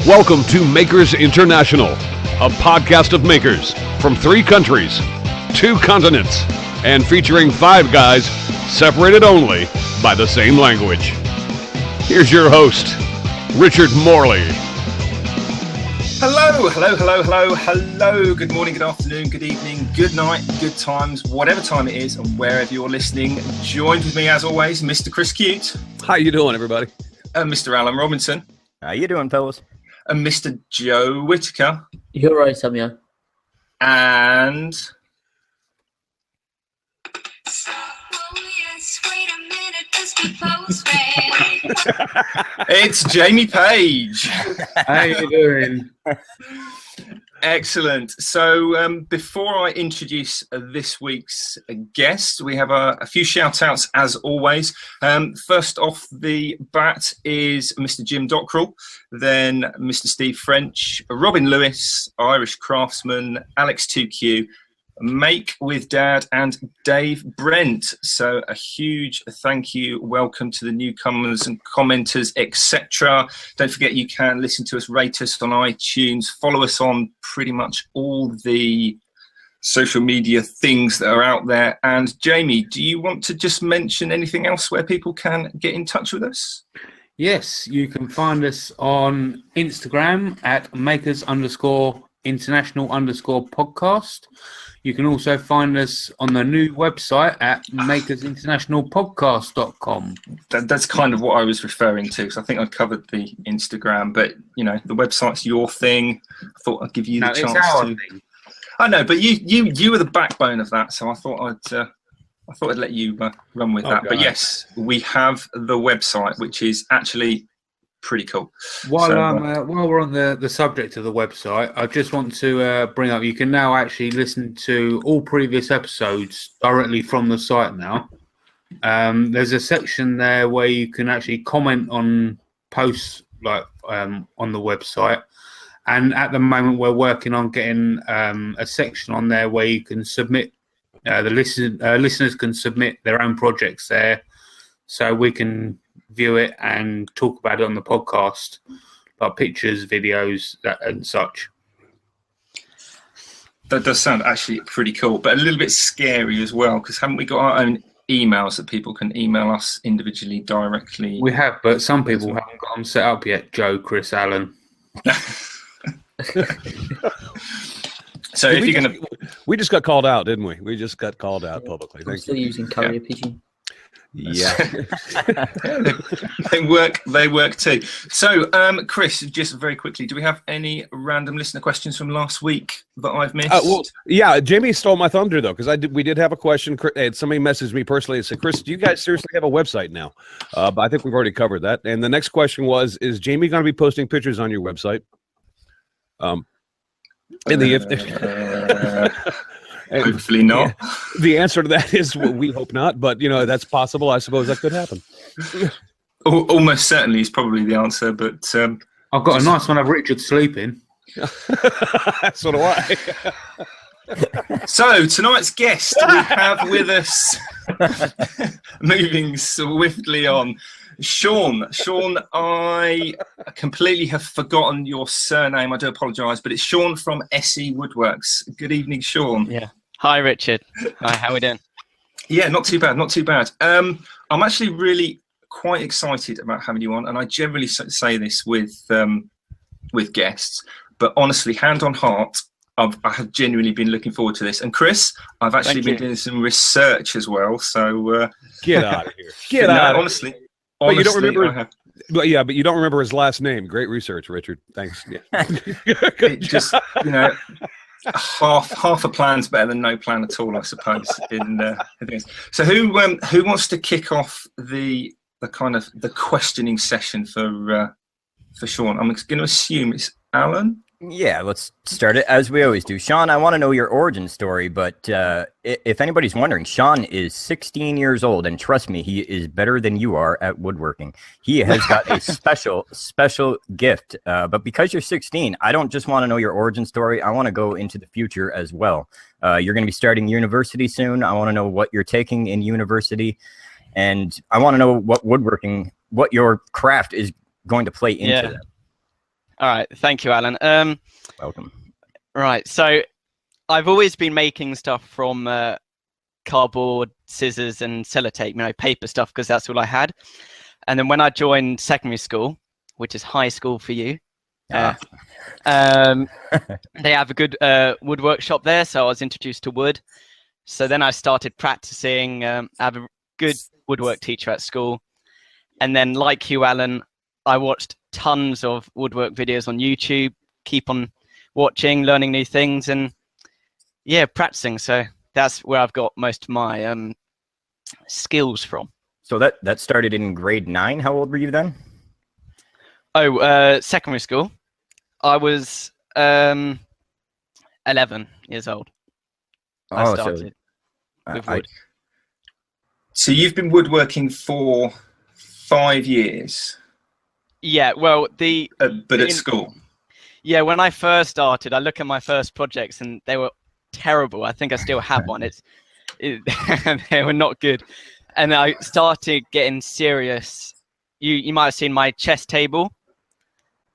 Welcome to Makers International, a podcast of makers from 3 countries, 2 continents, and featuring 5 guys separated only by the same language. Here's your host, Richard Morley. Hello. Good morning, good afternoon, good evening, good night, good times, whatever time it is, and wherever you're listening. Joined with me, as always, Mr. Chris Cute. How you doing, everybody? Mr. Alan Robinson. How you doing, fellas? And Mr. Joe Whitaker. You're right, Samuel. And... it's Jamie Page. How you doing? Excellent. So before I introduce this week's guest, we have a few shout outs as always. First off the bat is Mr. Jim Dockrell, then Mr. Steve French, Robin Lewis, Irish Craftsman, Alex 2Q, Make with Dad, and Dave Brent. So a huge thank you, welcome to the newcomers and commenters, etc. Don't forget you can listen to us, rate us on iTunes, follow us on pretty much all the social media things that are out there. And Jamie, do you want to just mention anything else where people can get in touch with us? Yes, you can find us on Instagram at makers_international_podcast. You can also find us on the new website at makersinternationalpodcast.com. That's kind of what I was referring to, because I think I covered the Instagram, but you know, the website's your thing. I thought I'd give you the chance it's our to. thing. I know, but you were the backbone of that, so I thought I'd let you run with that. God. But yes, we have the website, which is actually pretty cool. While we're on the subject of the website, I just want to bring up, you can now actually listen to all previous episodes directly from the site now. There's a section there where you can actually comment on posts like on the website. And at the moment, we're working on getting a section on there where you can submit, listeners can submit their own projects there, so we can view it and talk about it on the podcast, like pictures, videos, and such. That does sound actually pretty cool, but a little bit scary as well, because haven't we got our own emails that people can email us individually directly? We have, but some people haven't got them set up yet. Joe, Chris, Alan. So if you're going to... We just got called out, didn't we? We just got called out publicly. I'm still using carrier pigeon. Yeah. They work too. So, Chris, just very quickly, do we have any random listener questions from last week that I've missed? Yeah, Jamie stole my thunder though, because we did have a question. Somebody messaged me personally and said, "Chris, do you guys seriously have a website now?" But I think we've already covered that. And the next question was, "Is Jamie going to be posting pictures on your website?" Hopefully not. Yeah, the answer to that is we hope not, but that's possible. I suppose that could happen. Almost certainly is probably the answer, but I've got a nice one of Richard sleeping. So do I. So tonight's guest we have with us, moving swiftly on, Sean, I completely have forgotten your surname. I do apologise, but it's Sean from SE Woodworks. Good evening, Sean. Yeah. Hi, Richard. Hi, how are we doing? Yeah, not too bad. I'm actually really quite excited about having you on, and I generally say this with guests, but honestly, hand on heart, I have genuinely been looking forward to this. And Chris, I've actually been doing some research as well. So get out of here. Get out. Honestly, but you don't remember. But you don't remember his last name. Great research, Richard. Thanks. Yeah. It just half a plan's better than no plan at all, I suppose. So who wants to kick off the kind of the questioning session for Sean? I'm going to assume it's Alan. Yeah, let's start it as we always do. Sean, I want to know your origin story, but if anybody's wondering, Sean is 16 years old, and trust me, he is better than you are at woodworking. He has got a special gift, but because you're 16, I don't just want to know your origin story. I want to go into the future as well. You're going to be starting university soon. I want to know what you're taking in university, and I want to know what your craft is going to play into that. All right. Thank you, Alan. Welcome. Right. So I've always been making stuff from cardboard, scissors, and sellotape, paper stuff, because that's all I had. And then when I joined secondary school, which is high school for you, they have a good wood workshop there. So I was introduced to wood. So then I started practicing. I have a good woodwork teacher at school. And then, like you, Alan, I watched tons of woodwork videos on YouTube, keep on watching, learning new things, and practicing. So that's where I've got most of my skills from. So that started in grade 9. How old were you then? Oh, secondary school. I was 11 years old. I started with wood. So you've been woodworking for 5 years? Yeah, well, but at school? Yeah, when I first started, I look at my first projects and they were terrible. I think I still have one. They were not good. And I started getting serious. You might have seen my chess table,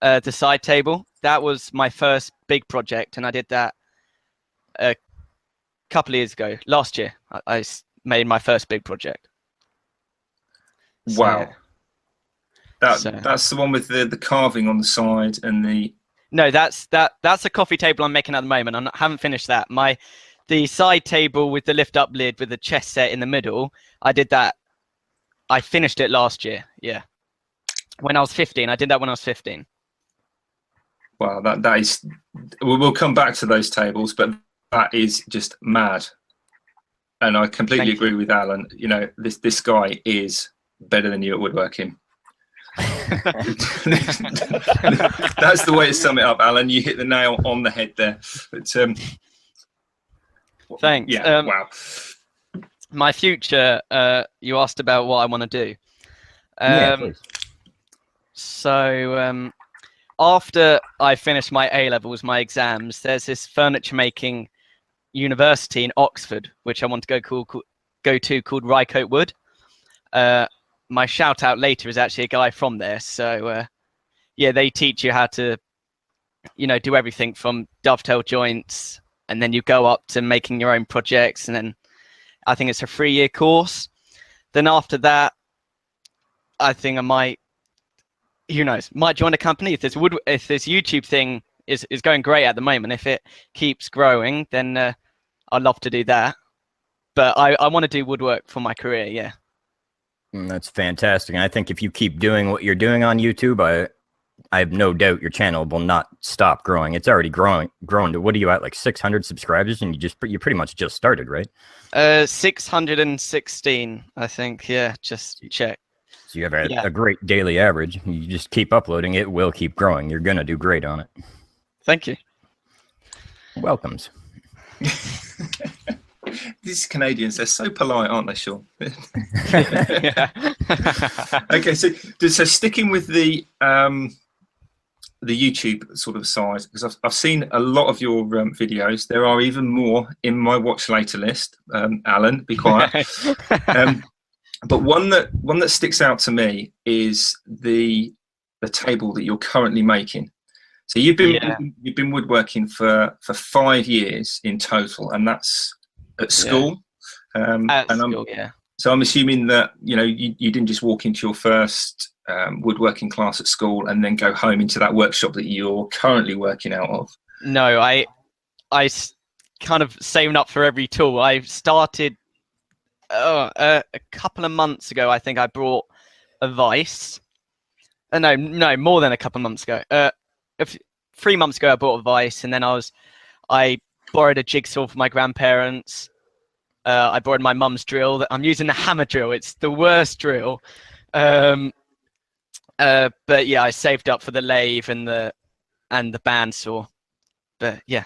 the side table. That was my first big project, and I did that a couple of years ago. Last year, I made my first big project. Wow. That's the one with the carving on the side and the... No, that's a coffee table I'm making at the moment. I haven't finished that. The side table with the lift up lid with the chess set in the middle, I did that. I finished it last year. Yeah. When I was 15. I did that when I was 15. Wow, that is... We'll come back to those tables, but that is just mad. And I completely agree with Alan. This guy is better than you at woodworking. That's the way to sum it up, Alan. You hit the nail on the head there. But thanks. Yeah. Wow. My future. You asked about what I want to do. Please. So after I finish my A levels, my exams, there's this furniture making university in Oxford, which I want to go to called Rycote Wood. My shout out later is actually a guy from there. So they teach you how to, do everything from dovetail joints, and then you go up to making your own projects. And then I think it's a 3-year course. Then after that, I think I might, might join a company. If this YouTube thing is going great at the moment, if it keeps growing, then I'd love to do that. But I want to do woodwork for my career. Yeah. That's fantastic. And I think if you keep doing what you're doing on YouTube, I have no doubt your channel will not stop growing. It's already grown to, what are you at, like 600 subscribers? And you pretty much just started, right? 616, I think. Yeah, just check. So you have a great daily average. You just keep uploading, it will keep growing. You're going to do great on it. Thank you. Welcomes. These Canadians, they're so polite, aren't they, Sean? Yeah. Okay, so sticking with the YouTube sort of side, because I've seen a lot of your videos. There are even more in my watch later list. Alan, be quiet. But one that sticks out to me is the table that you're currently making. So you've been woodworking for 5 years in total, and that's at school. So I'm assuming that you didn't just walk into your first woodworking class at school and then go home into that workshop that you're currently working out of. No, I kind of saving up for every tool. I started a couple of months ago. I think I brought a vise. No, more than a couple of months ago. 3 months ago, I bought a vise, and then I borrowed a jigsaw from my grandparents. I borrowed my mum's drill. I'm using the hammer drill. It's the worst drill. But yeah, I saved up for the lathe and the bandsaw. But yeah.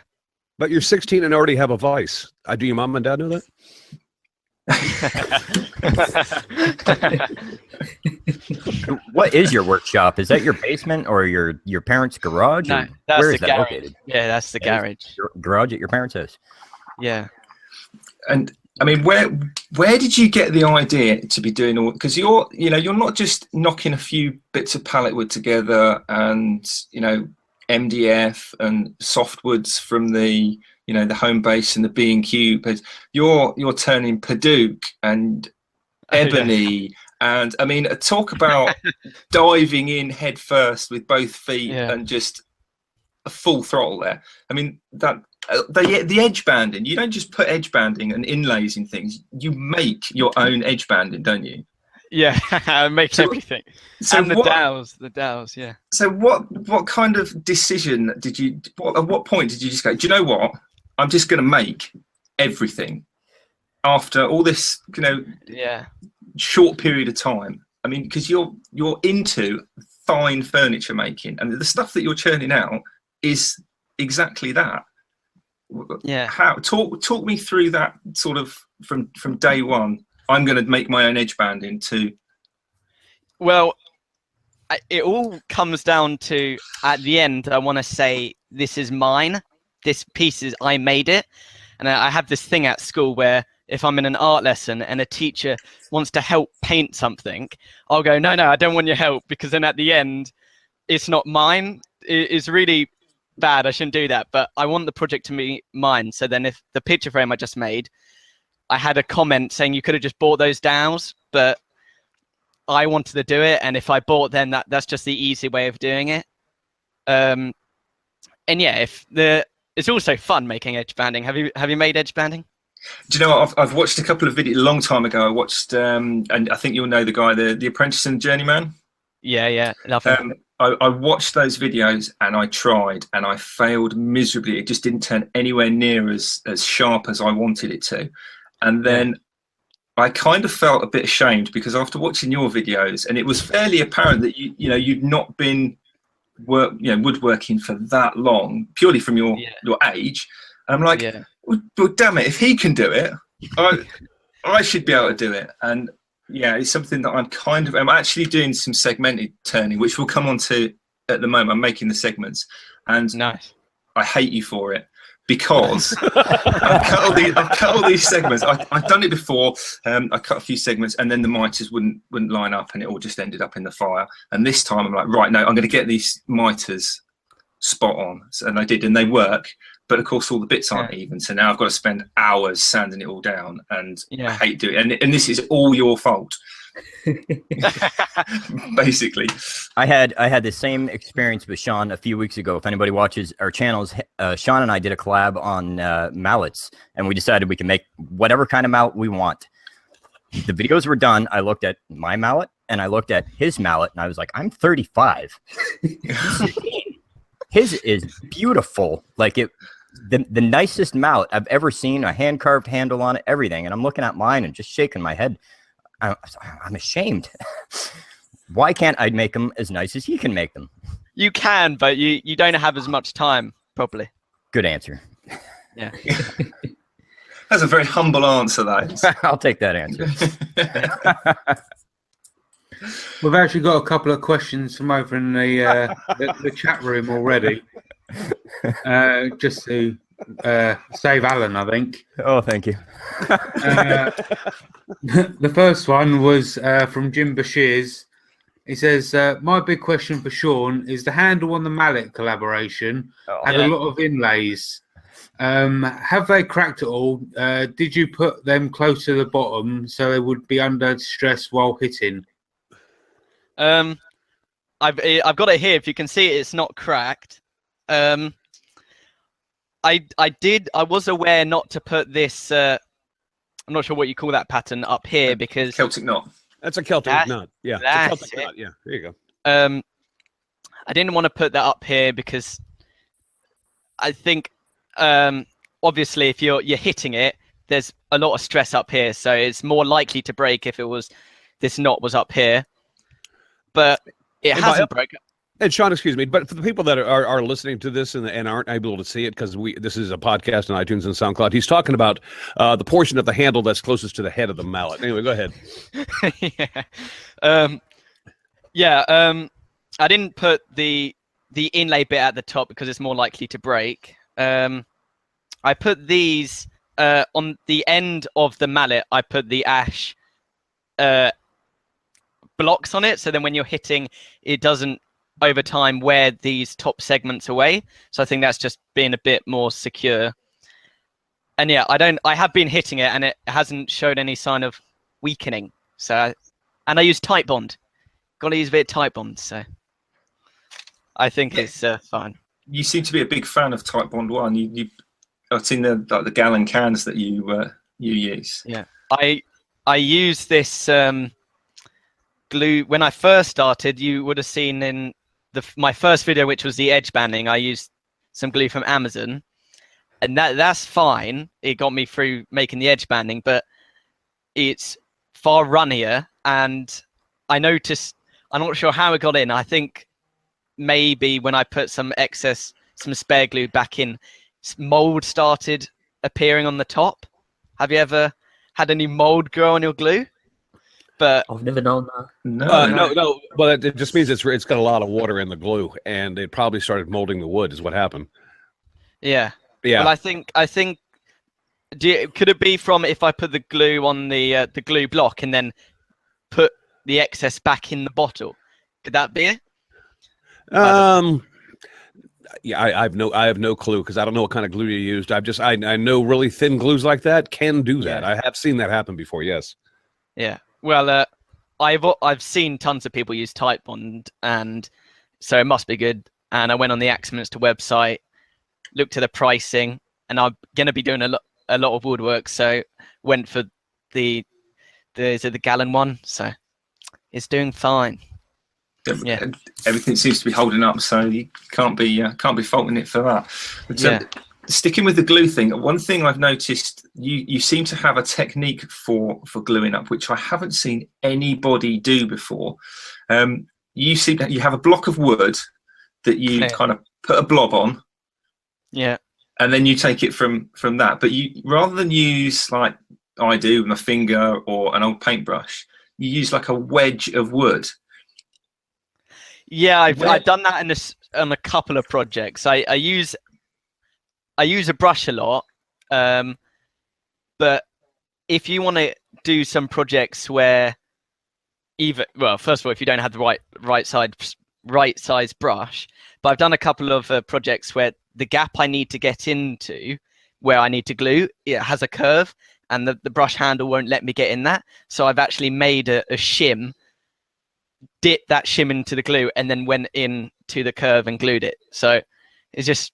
But you're 16 and already have a vise. Do your mom and dad know that? What is your workshop? Is that your basement or your parents' garage? No, that's where the is that garage. located? Yeah, that's the garage. Your garage at your parents' house. Yeah. And I mean, where did you get the idea to be doing all? Because you're not just knocking a few bits of pallet wood together and MDF and softwoods from the the home base and the B&Q, but you're turning Paduke and ebony. And I mean, talk about diving in head first with both feet and just a full throttle there. I mean, that the edge banding, you don't just put edge banding and inlays in things. You make your own edge banding, don't you? Yeah, I make everything. So and the dowels, yeah. So what kind of decision did you, at what point did you just go, do you know what? I'm just going to make everything after all this, short period of time. I mean, because you're into fine furniture making, and the stuff that you're churning out is exactly that. Yeah. How talk me through that sort of from day one. I'm going to make my own edge banding to. Well, it all comes down to, at the end, I want to say this is mine. This piece is, I made it. And I have this thing at school where if I'm in an art lesson and a teacher wants to help paint something, I'll go, no, I don't want your help, because then at the end, it's not mine. It's really bad. I shouldn't do that. But I want the project to be mine. So then if the picture frame I just made, I had a comment saying you could have just bought those dowels, but I wanted to do it. And if I bought, then that's just the easy way of doing it. And yeah, it's also fun making edge banding. Have you made edge banding? Do you know what? I've watched a couple of videos a long time ago. I watched, and I think you'll know the guy, the Apprentice and Journeyman. Yeah, love him. I watched those videos and I tried and I failed miserably. It just didn't turn anywhere near as sharp as I wanted it to. And then I kind of felt a bit ashamed, because after watching your videos, and it was fairly apparent that you'd not been woodworking for that long, purely from your age. And I'm like, well, damn it, if he can do it, I should be able to do it. And yeah, it's something that I'm actually doing some segmented turning, which we'll come on to at the moment. I'm making the segments, and nice. I hate you for it, because I've cut all these segments. I've done it before. I cut a few segments, and then the miters wouldn't line up, and it all just ended up in the fire. And this time I'm like, right, no, I'm going to get these miters spot on, and I did, and they work. But of course, all the bits aren't even. So now I've got to spend hours sanding it all down, and I hate doing it. And this is all your fault, basically. I had the same experience with Sean a few weeks ago. If anybody watches our channels, Sean and I did a collab on mallets, and we decided we can make whatever kind of mallet we want. The videos were done. I looked at my mallet and I looked at his mallet, and I was like, I'm 35. His is beautiful. Like the nicest mallet I've ever seen, a hand carved handle on it, everything. And I'm looking at mine and just shaking my head. I'm ashamed. Why can't I make them as nice as he can make them? You can, but you don't have as much time, probably. Good answer. Yeah. That's a very humble answer, that. I'll take that answer. We've actually got a couple of questions from over in the chat room already. Just to save Alan, I think. Oh, thank you. The first one was from Jim Bashir's. He says, my big question for Sean is the handle on the mallet collaboration had a lot of inlays. Have they cracked it all? Did you put them close to the bottom so they would be under stress while hitting? I've got it here. If you can see it, it's not cracked. I was aware not to put this. I'm not sure what you call that pattern up here, because Celtic knot. That's a Celtic knot. Yeah, it's a Celtic knot. Yeah, there you go. I didn't want to put that up here because I think obviously if you're hitting it, there's a lot of stress up here, so it's more likely to break if this knot was up here. But it hasn't broken. And Sean, excuse me, but for the people that are listening to this and aren't able to see it, because this is a podcast on iTunes and SoundCloud, he's talking about the portion of the handle that's closest to the head of the mallet. Anyway, go ahead. I didn't put the inlay bit at the top because it's more likely to break. I put these on the end of the mallet. I put the ash blocks on it, so then when you're hitting, it doesn't over time wear these top segments away. So I think that's just being a bit more secure. And yeah, I have been hitting it and it hasn't showed any sign of weakening. So, and I use tight bond. Got to use a bit of tight bond. So I think it's fine. You seem to be a big fan of Type Bond 1. I've seen the gallon cans that you use. Yeah, I use this glue when I first started. You would have seen in my first video, which was the edge banding. I used some glue from Amazon, and that's fine. It got me through making the edge banding, but it's far runnier. And I noticed, I'm not sure how it got in. I think maybe when I put some spare glue back in, mold started appearing on the top. Have you ever had any mold grow on your glue? But I've never known that. No. Well, it just means it's got a lot of water in the glue, and it probably started molding the wood. Is what happened. Yeah. Yeah. Well, I think. Could it be from if I put the glue on the glue block and then put the excess back in the bottle? Could that be it? Yeah, I have no clue because I don't know what kind of glue you used. I know really thin glues like that can do that. Yeah. I have seen that happen before. Yes. Yeah. Well, I've seen tons of people use tight bond, and so it must be good. And I went on the Axminster website, looked at the pricing, and I'm gonna be doing a lot of woodwork, so went for the gallon one. So it's doing fine. Yeah. Everything seems to be holding up, so you can't be faulting it for that. But, Yeah. Sticking with the glue thing, one thing I've noticed, you seem to have a technique for gluing up, which I haven't seen anybody do before. You have a block of wood that you kind of put a blob on, Yeah. and then you take it from that. But you, rather than use like I do with my finger or an old paintbrush, you use like a wedge of wood. Yeah, I've done that on a couple of projects. I use a brush a lot, but if you want to do some projects where first of all, if you don't have the right size brush, but I've done a couple of projects where the gap I need to get into, where I need to glue, it has a curve, and the brush handle won't let me get in that. So I've actually made a shim, dipped that shim into the glue, and then went in to the curve and glued it. So it's just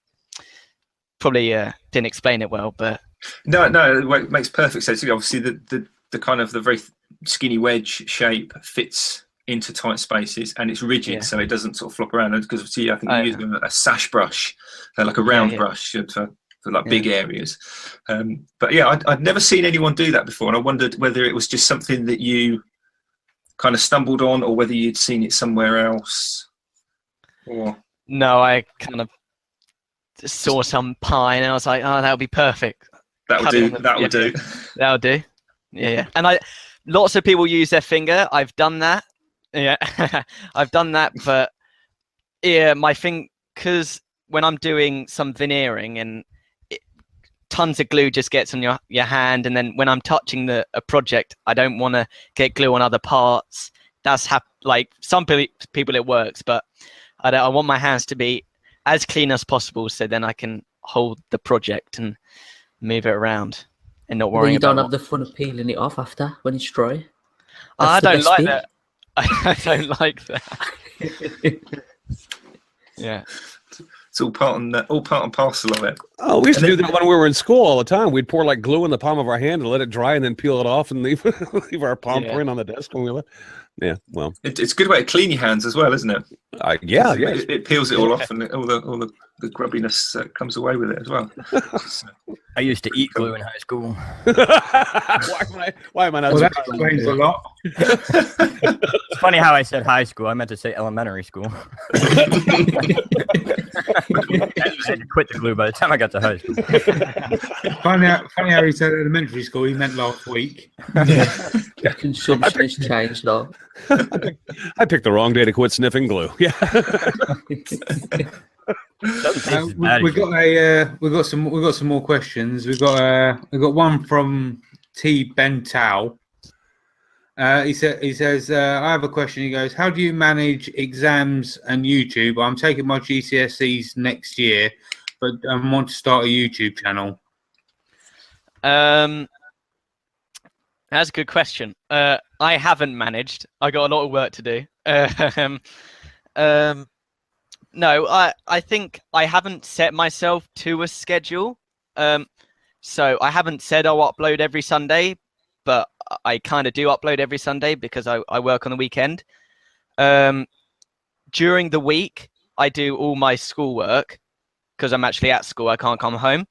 probably didn't explain it well, but No, it makes perfect sense. Obviously, the kind of the very skinny wedge shape fits into tight spaces, and it's rigid, so it doesn't sort of flop around. Because obviously, I think you use a sash brush, like a round brush for like big areas. But yeah, I'd never seen anyone do that before, and I wondered whether it was just something that you kind of stumbled on, or whether you'd seen it somewhere else. Or no, I kind of saw some pine and I was like, oh, that would be perfect. That'll do. That'll do. That'll do. Yeah. And lots of people use their finger. I've done that. Yeah, I've done that. But yeah, my finger, because when I'm doing some veneering and tons of glue just gets on your hand, and then when I'm touching a project, I don't want to get glue on other parts. That's like some people it works, but I want my hands to be as clean as possible, so then I can hold the project and move it around and not worry. You don't have the fun of peeling it off after when it's dry. I don't like that. I don't like that. Yeah. It's all part and parcel of it. Oh, we used to do that when we were in school all the time. We'd pour like glue in the palm of our hand and let it dry, and then peel it off and leave our palm print on the desk when we left. Yeah, well, it's a good way to clean your hands as well, isn't it? Yeah. It peels it all off, and all the grubbiness comes away with it as well. I used to eat glue in high school. Why am I not? Well, that explains a lot. It's funny how I said high school. I meant to say elementary school. I had to quit the glue by the time I got to high school. Funny how he said elementary school. He meant last week. Consumption's changed though. I picked the wrong day to quit sniffing glue. Yeah. We've got some more questions. We've got one from T Bentao. He says, I have a question. He goes, how do you manage exams and YouTube? I'm taking my GCSEs next year, but I want to start a YouTube channel. That's a good question. I haven't managed. I got a lot of work to do. No, I think I haven't set myself to a schedule. So I haven't said I'll upload every Sunday, but I kind of do upload every Sunday because I work on the weekend. During the week, I do all my schoolwork because I'm actually at school. I can't come home.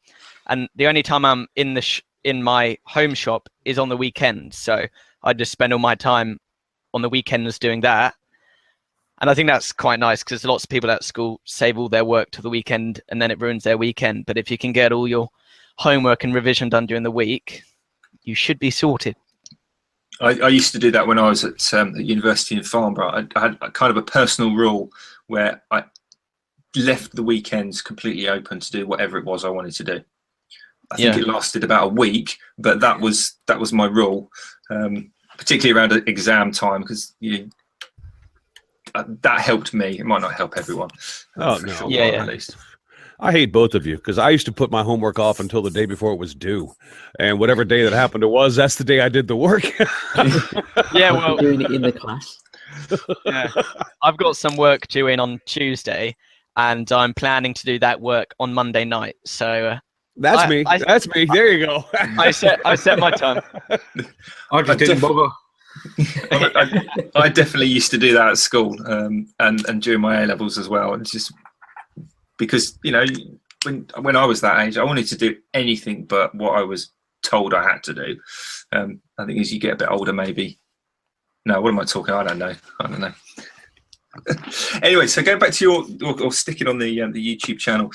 And the only time I'm in in my home shop is on the weekend. So I just spend all my time on the weekends doing that. And I think that's quite nice because lots of people at school save all their work to the weekend and then it ruins their weekend. But if you can get all your homework and revision done during the week, you should be sorted. I used to do that when I was at university in Farnborough. I had a kind of a personal rule where I left the weekends completely open to do whatever it was I wanted to do. I think it lasted about a week, but that was my rule, particularly around exam time, because that helped me. It might not help everyone. Oh, for no. sure, Yeah. at least. I hate both of you because I used to put my homework off until the day before it was due. And whatever day that happened that's the day I did the work. Yeah, well, doing it in the class. yeah. I've got some work due in on Tuesday, and I'm planning to do that work on Monday night. So That's me. That's me. There you go. I set my time. I just didn't bother. I definitely used to do that at school, and during my A levels as well. It's just because when I was that age, I wanted to do anything but what I was told I had to do. I think as you get a bit older, maybe. No, what am I talking? I don't know. Anyway, so going back to or sticking on the YouTube channel,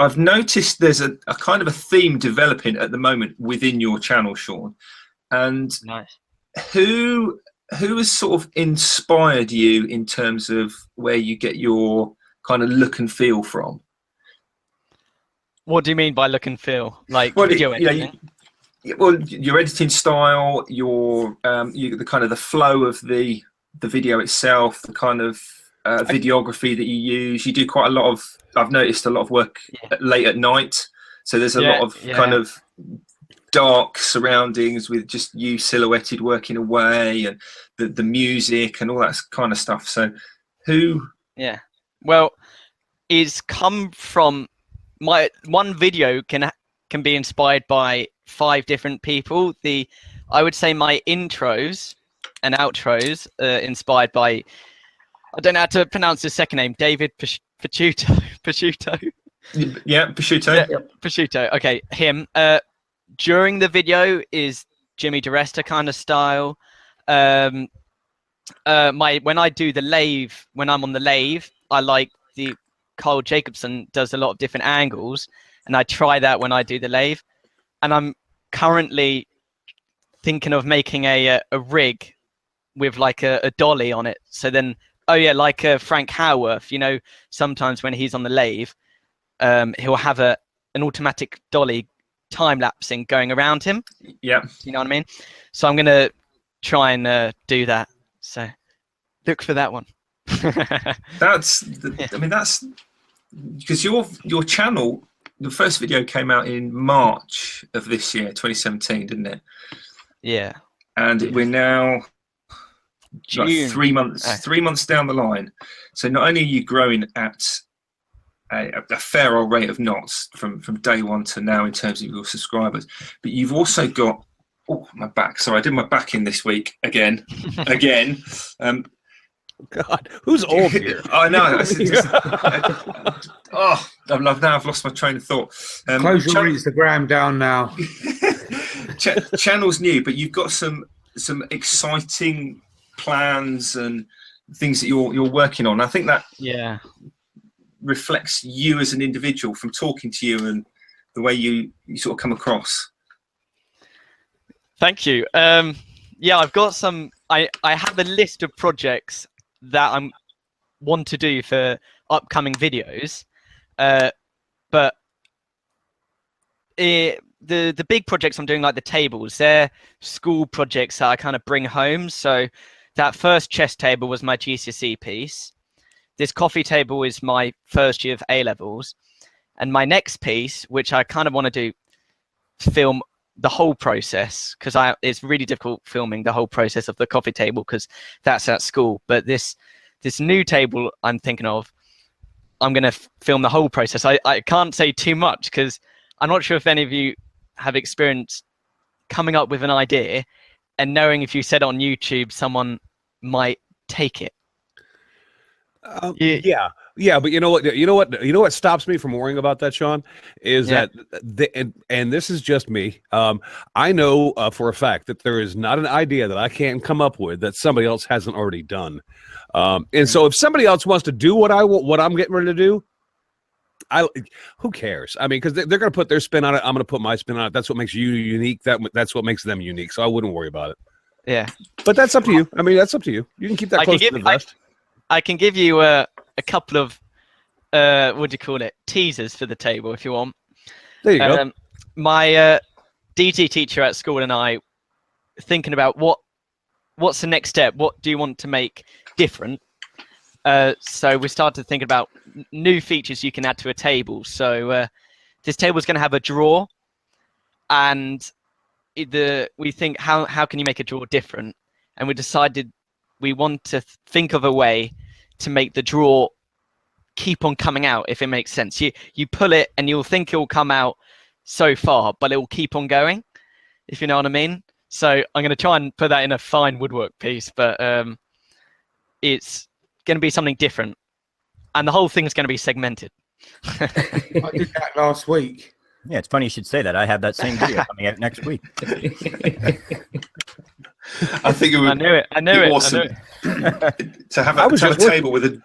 I've noticed there's a kind of a theme developing at the moment within your channel, Sean. And Nice. Who has sort of inspired you in terms of where you get your kind of look and feel from? What do you mean by look and feel? Like video editing? Well, your editing style, the kind of the flow of the video itself, the kind of videography that you use. You do quite a lot of. I've noticed a lot of work late at night, so there's a lot of kind of dark surroundings with just you silhouetted working away, and the music and all that kind of stuff. So, Yeah. Well, it's come from my one video can be inspired by 5 different people. I would say my intros and outros inspired by, I don't know how to pronounce his second name, David Picciuto. Yeah, Picciuto. Yeah, Picciuto. Okay, him. During the video is Jimmy DeResta kind of style. When I do the lathe, when I'm on the lathe, I like the Carl Jacobson does a lot of different angles, and I try that when I do the lathe. And I'm currently thinking of making a rig with like a dolly on it. So then, like Frank Howarth, sometimes when he's on the lathe, he'll have an automatic dolly time-lapsing going around him. Yeah. You know what I mean? So I'm going to try and do that. So look for that one. That's because your channel, the first video came out in March of this year, 2017, didn't it? Yeah. And we're now June. 3 months down the line. So not only are you growing at a fair old rate of knots from day one to now in terms of your subscribers, but you've also got my back. Sorry, I did my back in this week again. God, who's old here? I know. I've lost my train of thought. Close your Instagram down now. Channel's new, but you've got some exciting plans and things that you're working on. I think that reflects you as an individual from talking to you and the way you sort of come across. Thank you. I've got some. I have a list of projects that I want to do for upcoming videos, but the big projects I'm doing, like the tables, they're school projects that I kind of bring home. So that first chess table was my GCSE piece. This coffee table is my first year of A levels, and my next piece, which I kind of want to do, film the whole process, because it's really difficult filming the whole process of the coffee table because that's at school. But this new table I'm thinking of, I'm going to film the whole process. I can't say too much because I'm not sure if any of you have experienced coming up with an idea and knowing if you said it on YouTube, someone might take it. Yeah, but you know what stops me from worrying about that, Sean, is that and this is just me. I know for a fact that there is not an idea that I can't come up with that somebody else hasn't already done. And so if somebody else wants to do what I'm getting ready to do, who cares? I mean, because they're going to put their spin on it. I'm going to put my spin on it. That's what makes you unique. That's what makes them unique. So I wouldn't worry about it. Yeah, but that's up to you. I mean, that's up to you. You can keep that close to the vest. I can give you a couple of what do you call it, teasers for the table if you want. There you go. My DT teacher at school and I thinking about what's the next step. What do you want to make different? So we started thinking about new features you can add to a table. So this table is going to have a drawer, and we think how can you make a drawer different? And we decided we want to think of a way to make the drawer keep on coming out, if it makes sense. You pull it and you'll think it'll come out so far, but it will keep on going, if you know what I mean. So I'm going to try and put that in a fine woodwork piece, but it's going to be something different, and the whole thing is going to be segmented. I did that last week. Yeah, it's funny you should say that. I have that same video coming out next week. I think it would. I knew it. Awesome to have a table with a.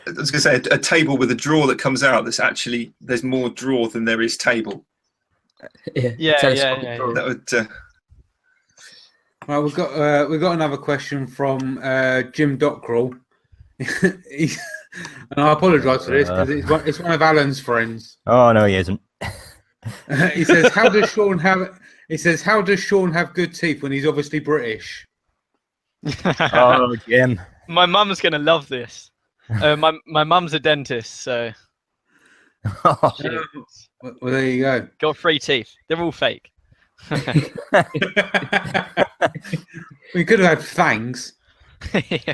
I was going to say a table with a drawer that comes out. That's actually there's more drawer than there is table. Yeah. That would. Well, we've got another question from Jim Dockrell. And I apologise for this because it's one of Alan's friends. Oh no, he isn't. He says, "How does Sean have?" He says, "How does Sean have good teeth when he's obviously British?" Oh, Jim. My mum's gonna love this. My mum's a dentist, so. Well, there you go. Got 3 teeth. They're all fake. We could have had fangs. Yeah.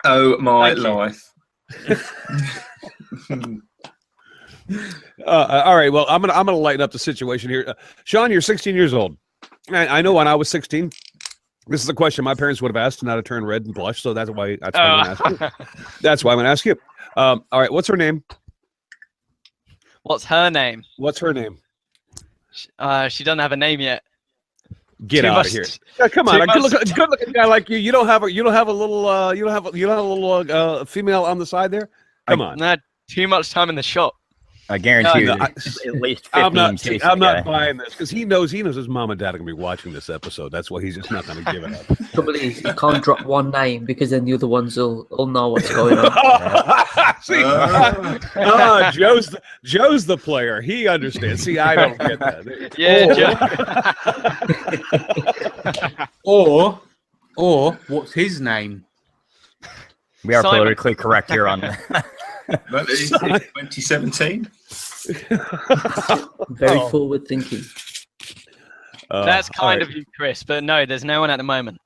Oh my life. All right. Well, I'm gonna lighten up the situation here. Sean, you're 16 years old. I know when I was 16, this is a question my parents would have asked, and I'd have turned red and blushed. So that's why I'm gonna ask you. That's why I'm gonna ask you. All right. What's her name? What's her name? What's her name? She doesn't have a name yet. Get out of here! Come on, a good-looking guy like you. You don't have a little female on the side there. Come on. Not too much time in the shop. I guarantee you, at least 15. I'm not buying this because he knows his mom and dad are gonna be watching this episode. That's why he's just not gonna give it up. Trouble is, you can't drop one name because then the other ones will know what's going on. See, Joe's the player. He understands. See, I don't get that. Yeah, Joe. or what's his name? We are Simon. politically correct here on that. 2017. Very forward thinking. That's kind of you, Chris. But no, there's no one at the moment.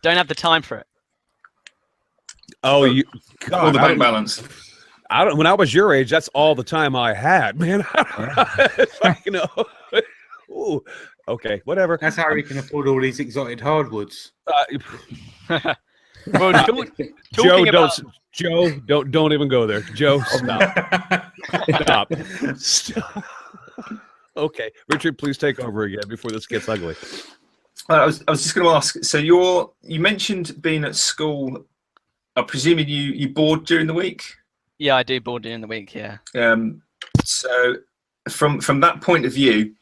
Don't have the time for it. Oh, you God, the bank balance. I don't. When I was your age, that's all the time I had, man. Ooh, okay, whatever. That's how he can afford all these exotic hardwoods. Well, Joe, don't even go there. Joe, stop. Stop. Okay, Richard, please take over again before this gets ugly. I was just going to ask. So you mentioned being at school. I'm presuming you board during the week. Yeah, I do board during the week. Yeah. So from that point of view,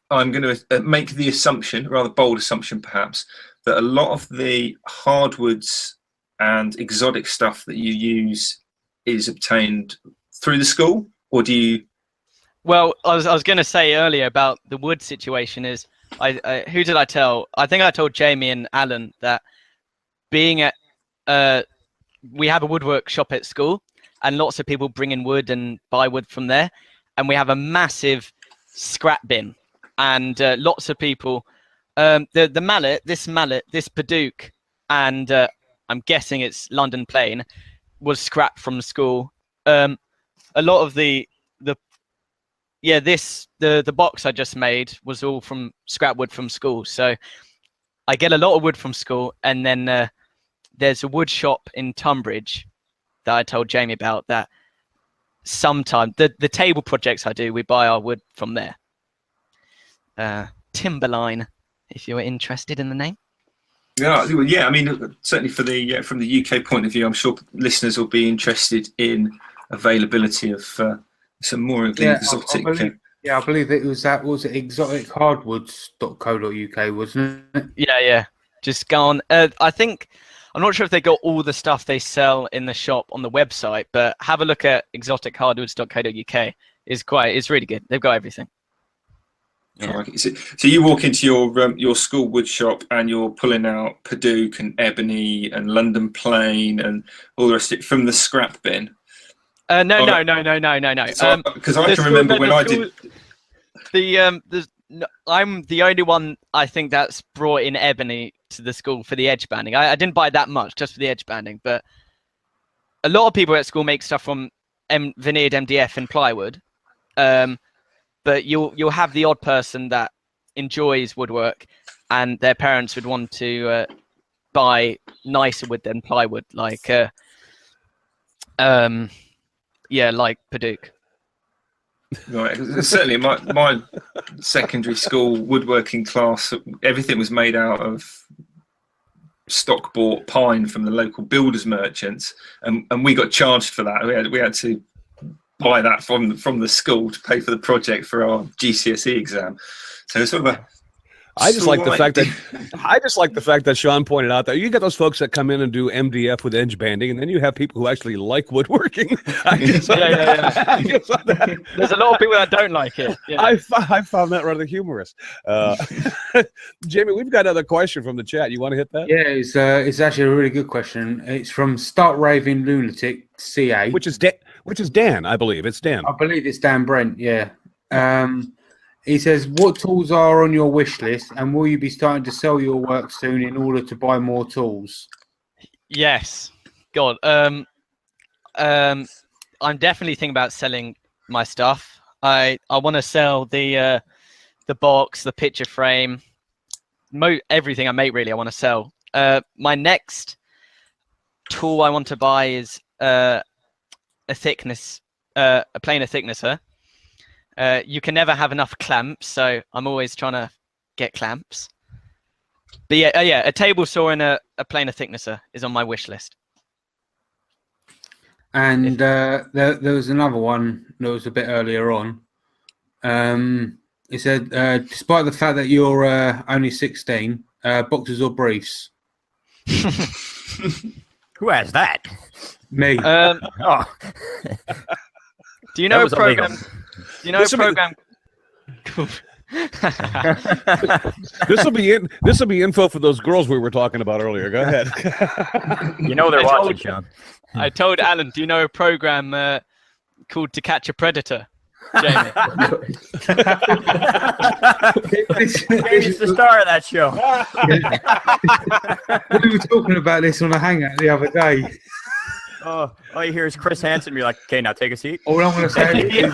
I'm going to make the assumption, a rather bold assumption perhaps, that a lot of the hardwoods and exotic stuff that you use is obtained through the school, or do you? Well, I was going to say earlier about the wood situation is, who did I tell? I think I told Jamie and Alan that being at, we have a woodwork shop at school, and lots of people bring in wood and buy wood from there, and we have a massive scrap bin, and lots of people, the mallet, this Paduke, and I'm guessing it's London Plane, was scrapped from school. A lot of the box I just made was all from scrap wood from school. So I get a lot of wood from school, and then there's a wood shop in Tunbridge that I told Jamie about, that sometimes the table projects I do, we buy our wood from there. Timberline, if you're interested in the name. Yeah. I mean, certainly from the UK point of view, I'm sure listeners will be interested in availability of some more of the exotic. I believe it was that. Was it exotichardwoods.co.uk, wasn't it? Yeah. Just go on. I think, I'm not sure if they got all the stuff they sell in the shop on the website, but have a look at exotichardwoods.co.uk. It's really good. They've got everything. Yeah. Right. So you walk into your school wood shop and you're pulling out Paduke and ebony and London Plane and all the rest of it from the scrap bin. No. Because I can remember when I did. I'm the only one, I think, that's brought in ebony to the school for the edge banding. I didn't buy that much, just for the edge banding, but a lot of people at school make stuff from veneered MDF and plywood. But you'll have the odd person that enjoys woodwork, and their parents would want to buy nicer wood than plywood, like like Paduke. Right. Certainly, my secondary school woodworking class, everything was made out of stock bought pine from the local builders merchants, and we got charged for that. We had to buy that from the school to pay for the project for our GCSE exam. So it's sort of a. I just like the fact that Sean pointed out that you get those folks that come in and do MDF with edge banding, and then you have people who actually like woodworking. There's a lot of people that don't like it. Yeah. I found that rather humorous. Jamie, we've got another question from the chat. You want to hit that? Yeah, it's actually a really good question. It's from Start Raving Lunatic CA, which is Dan, I believe. It's Dan. I believe it's Dan Brent. Yeah. He says, what tools are on your wish list, and will you be starting to sell your work soon in order to buy more tools? Yes. God. I'm definitely thinking about selling my stuff. I want to sell the box, the picture frame, everything I make, really, I want to sell. My next tool I want to buy is a planer thicknesser. You can never have enough clamps, so I'm always trying to get clamps. But a table saw and a planer thicknesser is on my wish list. And there was another one that was a bit earlier on. It said, despite the fact that you're only 16, boxers or briefs? Who has that? Me. Oh. Do you know a program? Do you know a program? This will be info for those girls we were talking about earlier. Go ahead. You know they're watching, Sean. I told Alan, do you know a program called To Catch a Predator? Jamie. Jamie's the star of that show. We were talking about this on a hangout the other day. All you hear is Chris Hansen be like, okay, now take a seat. All I'm going to say is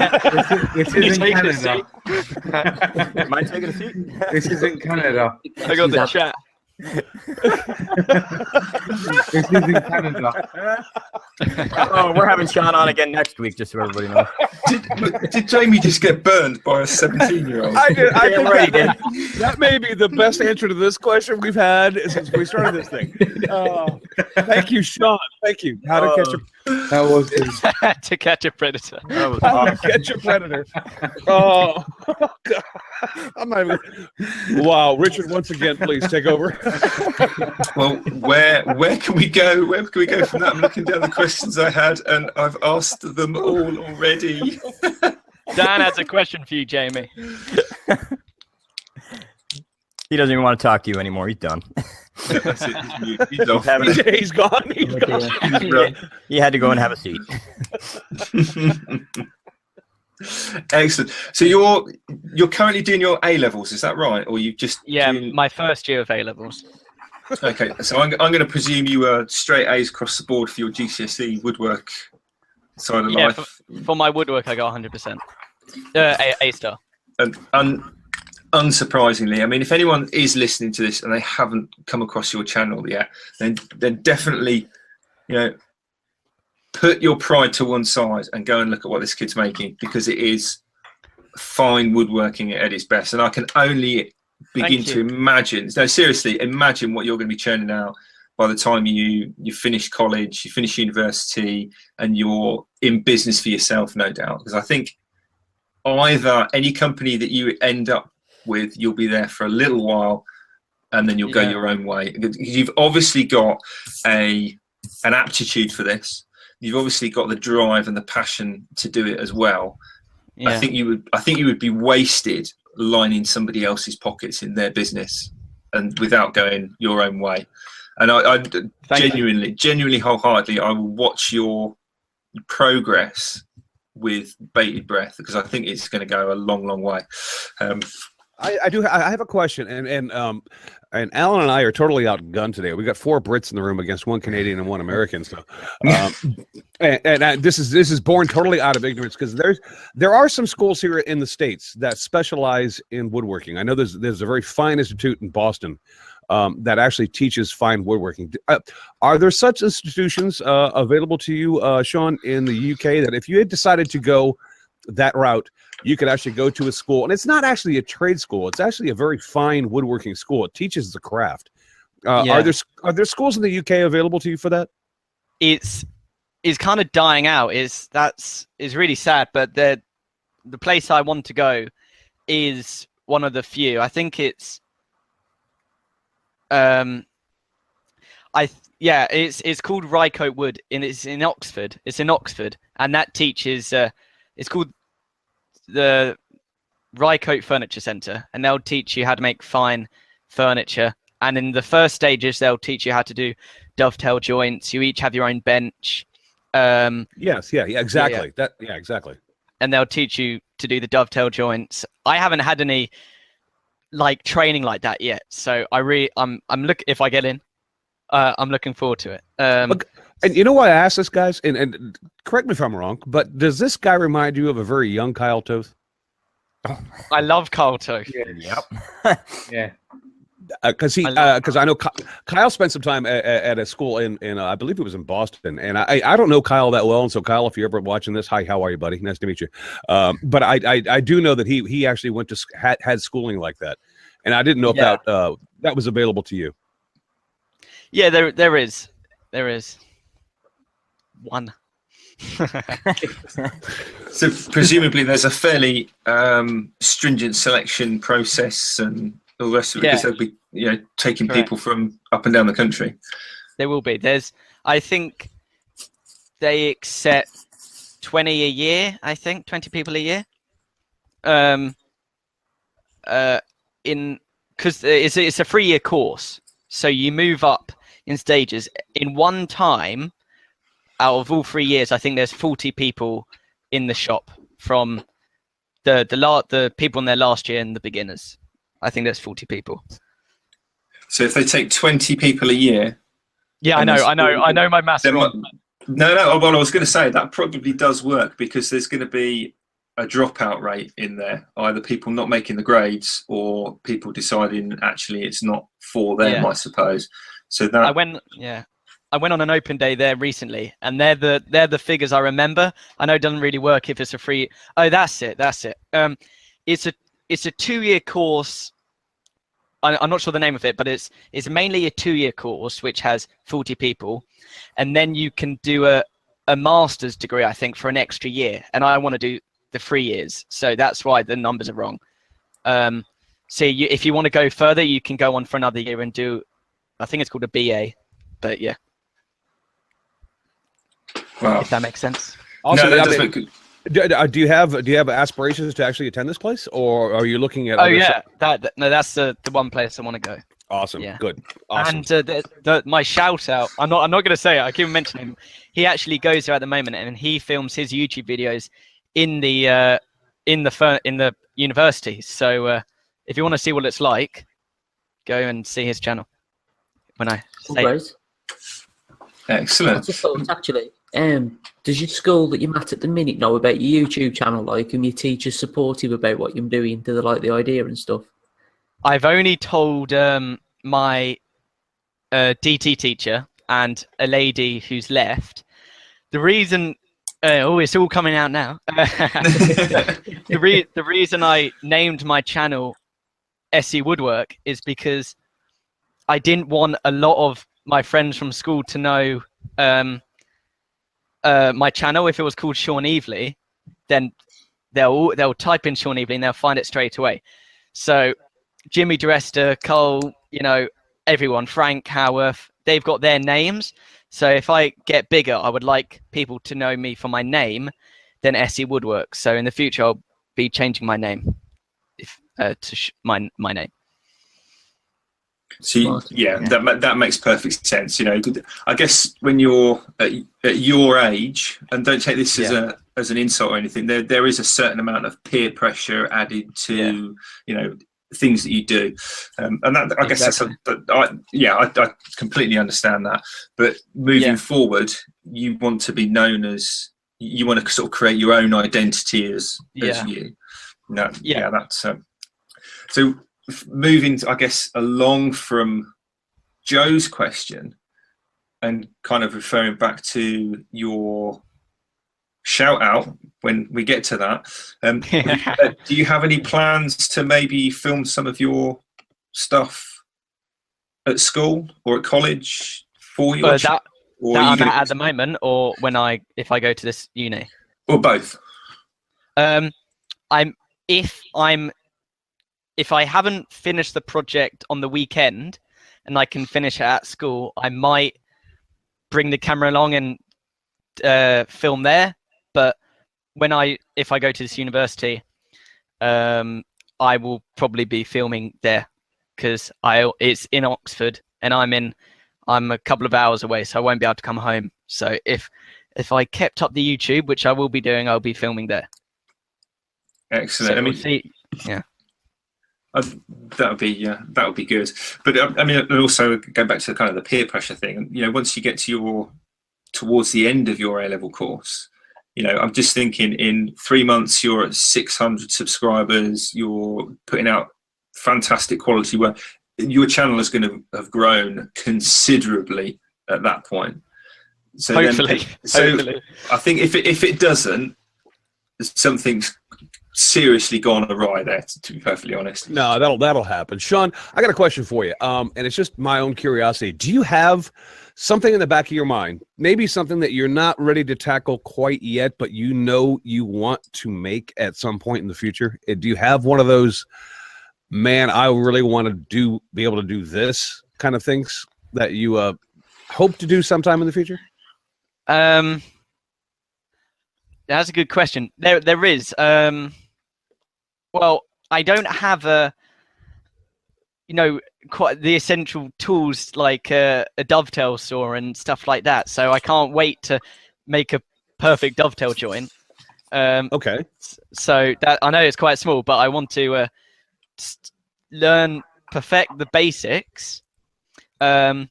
this isn't Canada. Am I taking a seat? This isn't Canada. I got the chat. This isn't Canada. Oh, we're having Sean on again next week, just so everybody knows. Did Jamie just get burned by a 17-year-old? I did. That may be the best answer to this question we've had since we started this thing. Thank you, Sean. Thank you. How to catch a That was To Catch a Predator. That was How to awesome. catch a predator. Oh, God. I'm not even... Wow, Richard, once again, please take over. Well, where can we go? Where can we go from that? I'm looking down the questions I had, and I've asked them all already. Dan has a question for you, Jamie. He doesn't even want to talk to you anymore. He's done. That's it. He's off. He's gone. He's gone. He had to go and have a seat. Excellent. So you're currently doing your A levels, is that right? Or you just my first year of A levels. Okay, so I'm going to presume you were straight A's across the board for your GCSE woodwork side of life. For my woodwork, I got 100%. A star. And unsurprisingly, I mean, if anyone is listening to this and they haven't come across your channel yet, then definitely, put your pride to one side and go and look at what this kid's making, because it is fine woodworking at its best. And I can only begin to imagine, no, seriously, imagine what you're going to be churning out by the time you finish college, you finish university, and you're in business for yourself, no doubt. Because I think either any company that you end up with, you'll be there for a little while and then you'll go your own way. You've obviously got an aptitude for this. You've obviously got the drive and the passion to do it as well. I think you would be wasted lining somebody else's pockets in their business and without going your own way. And I genuinely, wholeheartedly, I will watch your progress with bated breath, because I think it's going to go a long, long way. I have a question, and Alan and I are totally outgunned today. We got 4 Brits in the room against 1 Canadian and 1 American. So, this is born totally out of ignorance, because there are some schools here in the States that specialize in woodworking. I know there's a very fine institute in Boston that actually teaches fine woodworking. Are there such institutions available to you, Sean, in the UK, that if you had decided to go that route, you could actually go to a school, and it's not actually a trade school, it's actually a very fine woodworking school. It teaches the craft. Are there schools in the UK available to you for that? It's kind of dying out. Is really sad, but the place I want to go is one of the few. I think it's it's called Rycote Wood, and it's in Oxford. It's in Oxford, and that teaches it's called the Rycote Furniture Centre, and they'll teach you how to make fine furniture. And in the first stages, they'll teach you how to do dovetail joints. You each have your own bench. Exactly. Exactly. And they'll teach you to do the dovetail joints. I haven't had any training like that yet, so I'm look if I get in, I'm looking forward to it. And you know why I asked this, guys? And correct me if I'm wrong, but does this guy remind you of a very young Kyle Toth? I love Kyle Toth. Yep. Yeah. Because I know Kyle spent some time at a school in I believe it was in Boston, and I don't know Kyle that well, and so Kyle, if you're ever watching this, hi, how are you, buddy? Nice to meet you. But I do know that he actually went to had schooling like that, and I didn't know if that was available to you. Yeah, there is one. So presumably there's a fairly stringent selection process and all the rest of it, because they'll be taking people from up and down the country. There will be. I think they accept 20 a year. I think 20 people a year. Because it's a 3-year course, so you move up in stages. In one time, out of all 3 years, I think there's 40 people in the shop, from the people in their last year and the beginners. I think there's 40 people. So if they take 20 people a year, I know my maths wrong. No. Well, I was going to say that probably does work, because there's going to be a dropout rate in there, either people not making the grades or people deciding actually it's not for them. I suppose. So that I went on an open day there recently, and they're the figures I remember. I know it doesn't really work if it's a free. Oh, that's it. It's a 2-year course. I'm not sure the name of it, but it's mainly a 2-year course which has 40 people, and then you can do a master's degree, I think, for an extra year. And I want to do the 3 years, so that's why the numbers are wrong. So if you want to go further, you can go on for another year and do, I think it's called a BA, but yeah. Wow. If that makes sense. Also, No, that does make good. do you have aspirations to actually attend this place, or are you looking at? Oh yeah, that's the one place I want to go. Awesome. Yeah. Good. Awesome. And my shout out, I'm not going to say it. I keep mentioning him. He actually goes there at the moment, and he films his YouTube videos in the university. So if you want to see what it's like, go and see his channel. When I say Great. I Excellent. just thought, actually, does your school that you're at the minute know about your YouTube channel, like, and your teachers supportive about what you're doing? Do they like the idea and stuff? I've only told my DT teacher and a lady who's left. The reason, it's all coming out now. The reason I named my channel SE Woodwork is because I didn't want a lot of my friends from school to know my channel. If it was called Sean Evely, then they'll type in Sean Evely and they'll find it straight away. So Jimmy Drester, Cole, everyone, Frank Howarth, they've got their names. So if I get bigger, I would like people to know me for my name than SE Woodwork. So in the future, I'll be changing my name to my name. So that makes perfect sense. I guess when you're at your age, and don't take this as an insult or anything, there is a certain amount of peer pressure added to things that you do, and that I guess that's I completely understand that. But moving forward, you want to be known as, you want to sort of create your own identity as you. That's so. Moving, I guess, along from Joe's question and kind of referring back to your shout out when we get to that, do you have any plans to maybe film some of your stuff at school or at college for you? That I'm at the moment, or if I go to this uni? Or both? If I haven't finished the project on the weekend and I can finish it at school, I might bring the camera along and film there. But if I go to this university, I will probably be filming there because it's in Oxford and I'm a couple of hours away, so I won't be able to come home. So if I kept up the YouTube, which I will be doing, I'll be filming there. Excellent. So that would be good. But and also go back to kind of the peer pressure thing. Once you get towards the end of your A-level course, I'm just thinking in 3 months you're at 600 subscribers. You're putting out fantastic quality work. Your channel is going to have grown considerably at that point. So hopefully. I think if it doesn't, something's seriously gone awry there, to be perfectly honest. No, that'll happen. Sean, I got a question for you, and it's just my own curiosity. Do you have something in the back of your mind, maybe something that you're not ready to tackle quite yet, but you want to make at some point in the future? Do you have one of those, man, I really want to be able to do this kind of things that you hope to do sometime in the future? That's a good question. There is. Well, I don't have quite the essential tools like a dovetail saw and stuff like that. So I can't wait to make a perfect dovetail joint. Okay. So that I know it's quite small, but I want to perfect the basics. I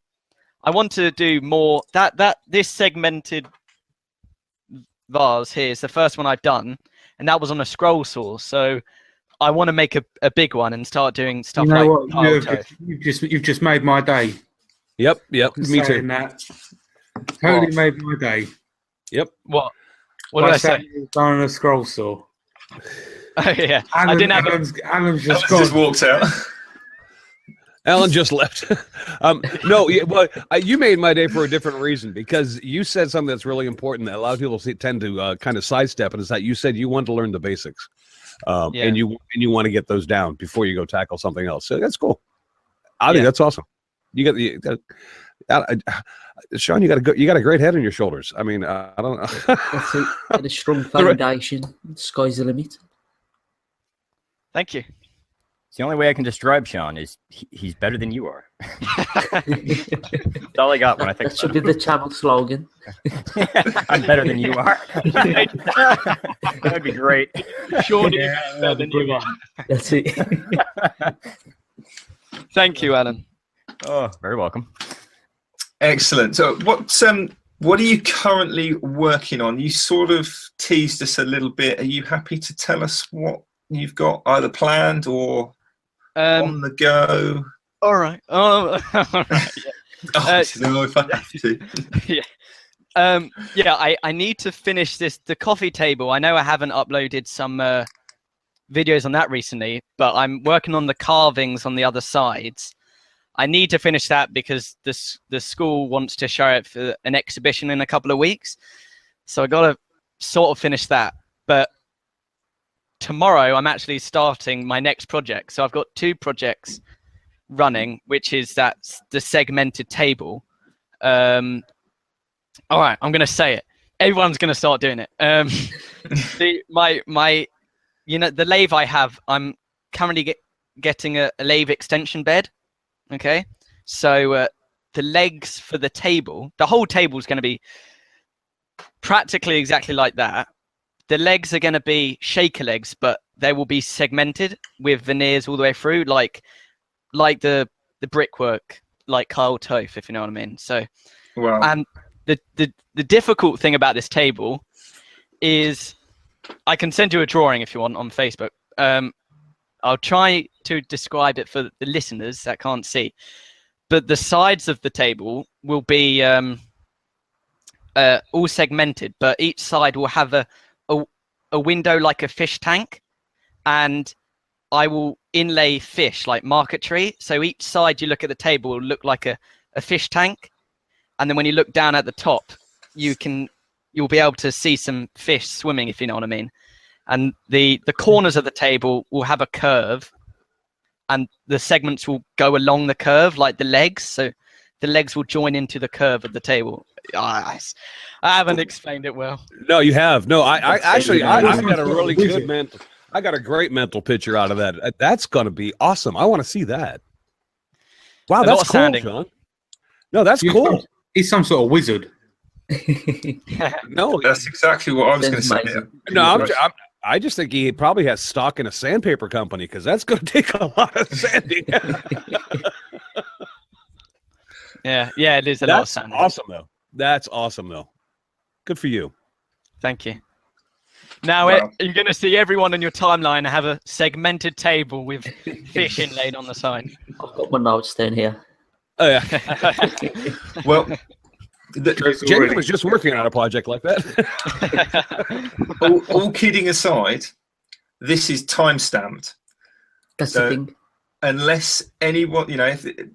want to do more. This segmented vase here is the first one I've done, and that was on a scroll saw. So I want to make a big one and start doing stuff You've just made my day. Yep. Me too. Totally made my day. Yep. What did I say? On a scroll saw. Oh yeah. Alan's just walked out. Alan just left. No, you made my day for a different reason, because you said something that's really important that a lot of people tend to kind of sidestep, and is that you said you want to learn the basics. and you want to get those down before you go tackle something else. So that's cool. I think that's awesome. You got Sean, you got a great head on your shoulders. I mean, I don't know. That's it. Get a strong foundation. Sky's the limit. Thank you. It's the only way I can describe Sean is he's better than you are. That's all I got when I think. That should be the channel slogan. I'm better than you are. That'd be great. Sean is better than you are. That's it. Thank you, Alan. Oh, very welcome. Excellent. So what are you currently working on? You sort of teased us a little bit. Are you happy to tell us what you've got either planned or on the go? All right. All right. No, if I have to. I need to finish the coffee table. I know I haven't uploaded some videos on that recently, but I'm working on the carvings on the other sides. I need to finish that because the school wants to show it for an exhibition in a couple of weeks. So I got to sort of finish that. But tomorrow I'm actually starting my next project. So I've got 2 projects running, which is the segmented table. All right, I'm going to say it. Everyone's going to start doing it. The lathe I have, I'm currently getting a lathe extension bed. Okay, so the legs for the table, the whole table is going to be practically exactly like that. The legs are going to be shaker legs, but they will be segmented with veneers all the way through, like the brickwork, like Kyle Toth, if you know what I mean. So, wow. And the difficult thing about this table is, I can send you a drawing if you want on Facebook. I'll try to describe it for the listeners that can't see. But the sides of the table will be all segmented, but each side will have a window like a fish tank, and I will inlay fish like marquetry. So each side you look at the table will look like a fish tank, and then when you look down at the top, you'll be able to see some fish swimming, if you know what I mean. And the corners of the table will have a curve, and the segments will go along the curve like the legs. So the legs will join into the curve of the table. I haven't explained it well. No, you have. No, I got a really good mental. I got a great mental picture out of that. That's going to be awesome. I want to see that. Wow, that's cool, sanding. Sean. No, that's cool. He's some sort of wizard. No, that's exactly what I was going to say. No, I just think he probably has stock in a sandpaper company, because that's going to take a lot of sanding. Yeah, it is a lot of sanding. That's awesome, though. Good for you. Thank you. Now you're going to see everyone on your timeline have a segmented table with fish inlaid on the side. I've got my notes down here. Oh, yeah. Well, Jamie was just working on a project like that. all kidding aside, this is time stamped. That's the thing. Unless anyone, the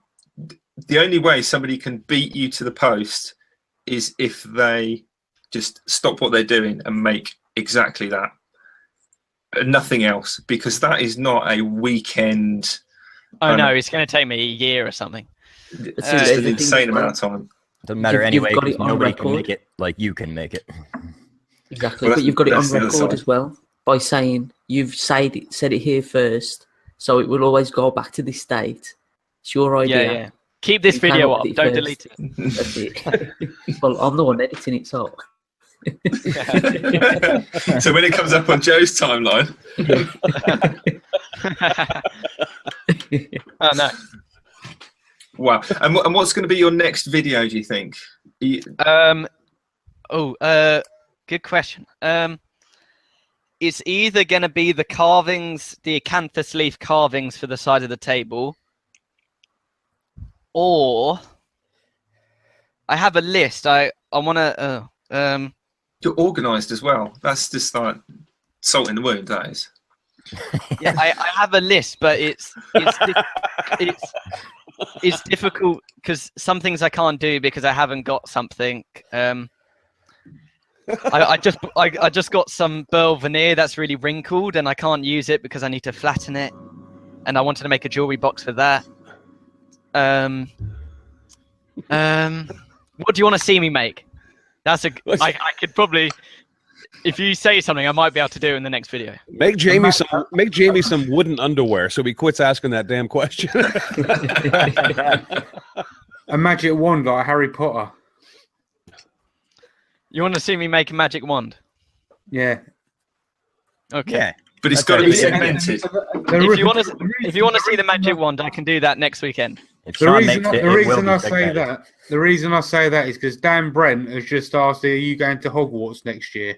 only way somebody can beat you to the post is if they just stop what they're doing and make exactly that. Nothing else, because that is not a weekend. Oh no, it's going to take me a year or something. It's just an insane amount of time. Doesn't matter anyway, got it because on nobody record. can make it like you can make it. Exactly, Well, but you've got it on that's the other record side. as well by saying you've said it here first, so it will always go back to this date. It's your idea. Yeah. Keep this You video cannot up. edit Don't first. delete it. That's it. Well, I'm the one editing it, so. So when it comes up on Joe's timeline, Oh no. wow. And what's going to be your next video, do you think? Good question. It's either going to be the carvings, the acanthus leaf carvings for the side of the table, or I have a list. I want to. You're organised as well. That's just like salt in the wound, that is. Yeah, I have a list, but it's difficult because some things I can't do because I haven't got something. I just got some burl veneer that's really wrinkled, and I can't use it because I need to flatten it, and I wanted to make a jewelry box for that. What do you want to see me make? I could probably, if you say something, I might be able to do it in the next video. Make Jamie some wooden underwear so he quits asking that damn question. A magic wand like Harry Potter. You want to see me make a magic wand? Yeah. Okay. Yeah. But it's got to be segmented. If you want to see the magic wand, I can do that next weekend. If The Sean reason, makes it, the it reason will I be say segmented. that, the reason I say that is because Dan Brent has just asked, "Are you going to Hogwarts next year?"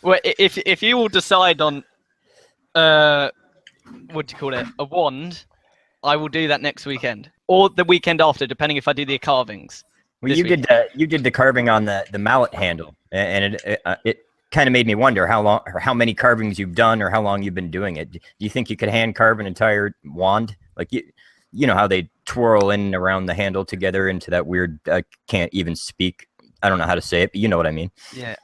Well, if you all decide on, what do you call it, a wand, I will do that next weekend or the weekend after, depending if I do the carvings. Well, you did the carving on the mallet handle, and it kind of made me wonder how long or how many carvings you've done or how long you've been doing it. Do you think you could hand carve an entire wand? Like you know how they twirl in and around the handle together into that weird, I can't even speak. I don't know how to say it, but you know what I mean. Yeah.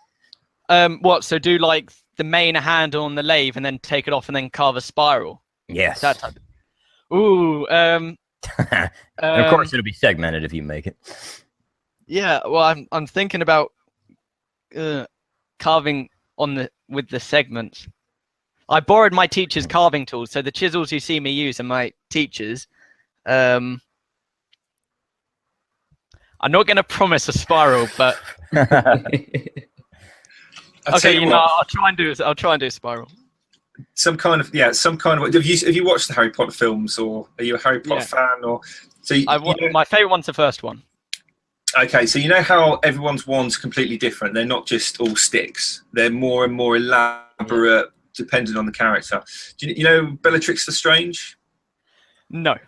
What? So do like the main handle on the lathe and then take it off and then carve a spiral. Yes. That type. Ooh. And of course, it'll be segmented if you make it. Yeah. Well, I'm thinking about carving with the segments. I borrowed my teacher's carving tools, so the chisels you see me use are my teacher's. I'm not going to promise a spiral, but okay, I'll try and do a spiral. Some kind of. Have you watched the Harry Potter films, or are you a Harry Potter fan? Or so my favorite one's the first one. Okay, so you know how everyone's wand's completely different. They're not just all sticks. They're more and more elaborate, depending on the character. Do you know Bellatrix Lestrange? No.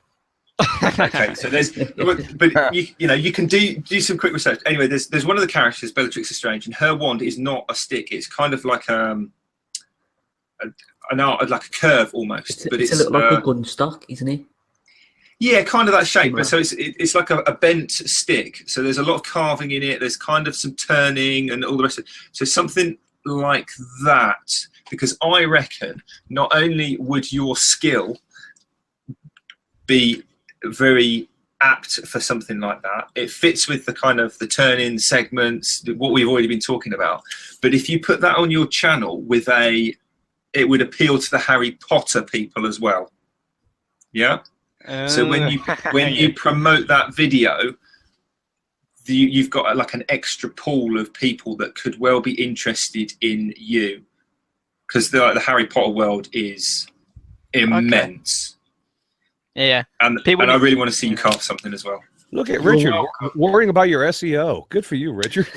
Okay, so there's, but you can do some quick research. Anyway, there's one of the characters, Bellatrix Lestrange, and her wand is not a stick. It's kind of like like a curve almost. But it's a little like a gun stock, isn't it? Yeah, kind of that shape. But so it's like a bent stick. So there's a lot of carving in it. There's kind of some turning and all the rest of it. So something like that, because I reckon not only would your skill be very apt for something like that, it fits with the kind of the turn-in segments, what we've already been talking about. But if you put that on your channel it would appeal to the Harry Potter people as well. Yeah. So when you promote that video, you've got like an extra pool of people that could well be interested in you, because the Harry Potter world is immense. Yeah, and I really want to see you carve something as well. Look at Richard worrying about your SEO. Good for you, Richard.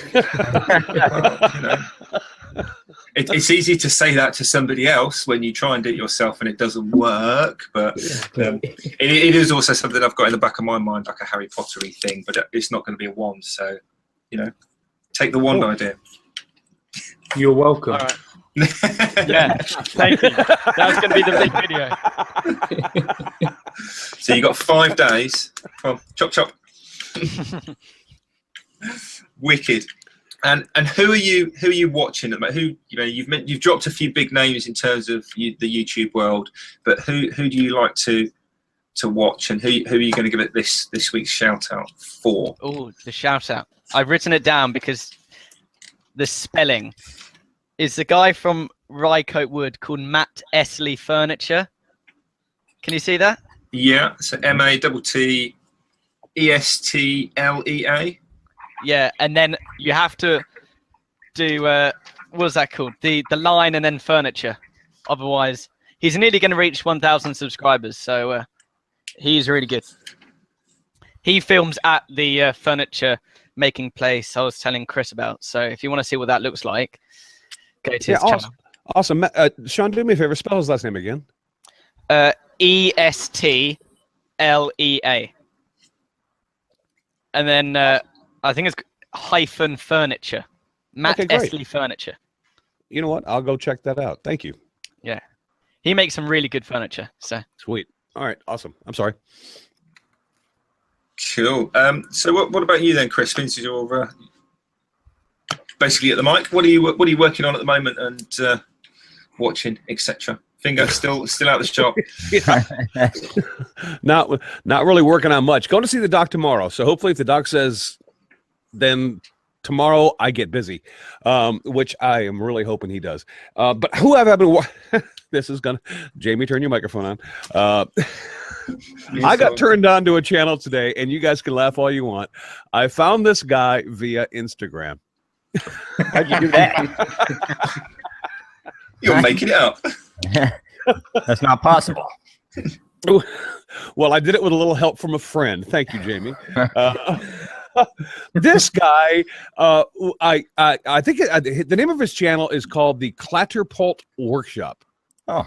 It's easy to say that to somebody else when you try and do it yourself and it doesn't work. But it is also something I've got in the back of my mind, like a Harry Potter-y thing. But it's not going to be a wand, so take the wand idea. You're welcome. All right. Yeah, thank you. That's going to be the big video. So you got 5 days. Come on, chop chop. Wicked. And who are you watching at the moment? You've dropped a few big names in terms of the YouTube world, but who do you like to watch, and who are you going to give it this week's shout out for? Oh, the shout out. I've written it down because the spelling is the guy from Rycote Wood called Matt Esley Furniture. Can you see that? Yeah, so MATTESTLEA. Yeah, and then you have to do what's that called? The line and then furniture. Otherwise, he's nearly going to reach 1,000 subscribers. So he's really good. He films at the furniture making place I was telling Chris about. So if you want to see what that looks like, go to his channel. Awesome. Sean, do me a favor. Spell his last name again. ESTLEA. And then I think it's hyphen furniture. Matt Esley Furniture. You know what? I'll go check that out. Thank you. Yeah. He makes some really good furniture. So sweet. All right. Awesome. I'm sorry. Cool. So what about you then, Chris? Since you're basically at the mic, what are you working on at the moment and watching, etc.? Finger still out the shop. Not really working on much. Going to see the doc tomorrow. So hopefully, if the doc says, then tomorrow I get busy, which I am really hoping he does. But who have I been? This is gonna. Jamie, turn your microphone on. I got turned on to a channel today, and you guys can laugh all you want. I found this guy via Instagram. How'd you do that? You're making it up. That's not possible. Well, I did it with a little help from a friend. Thank you, Jamie. This guy, I think the name of his channel is called the Clatterpult Workshop. Oh,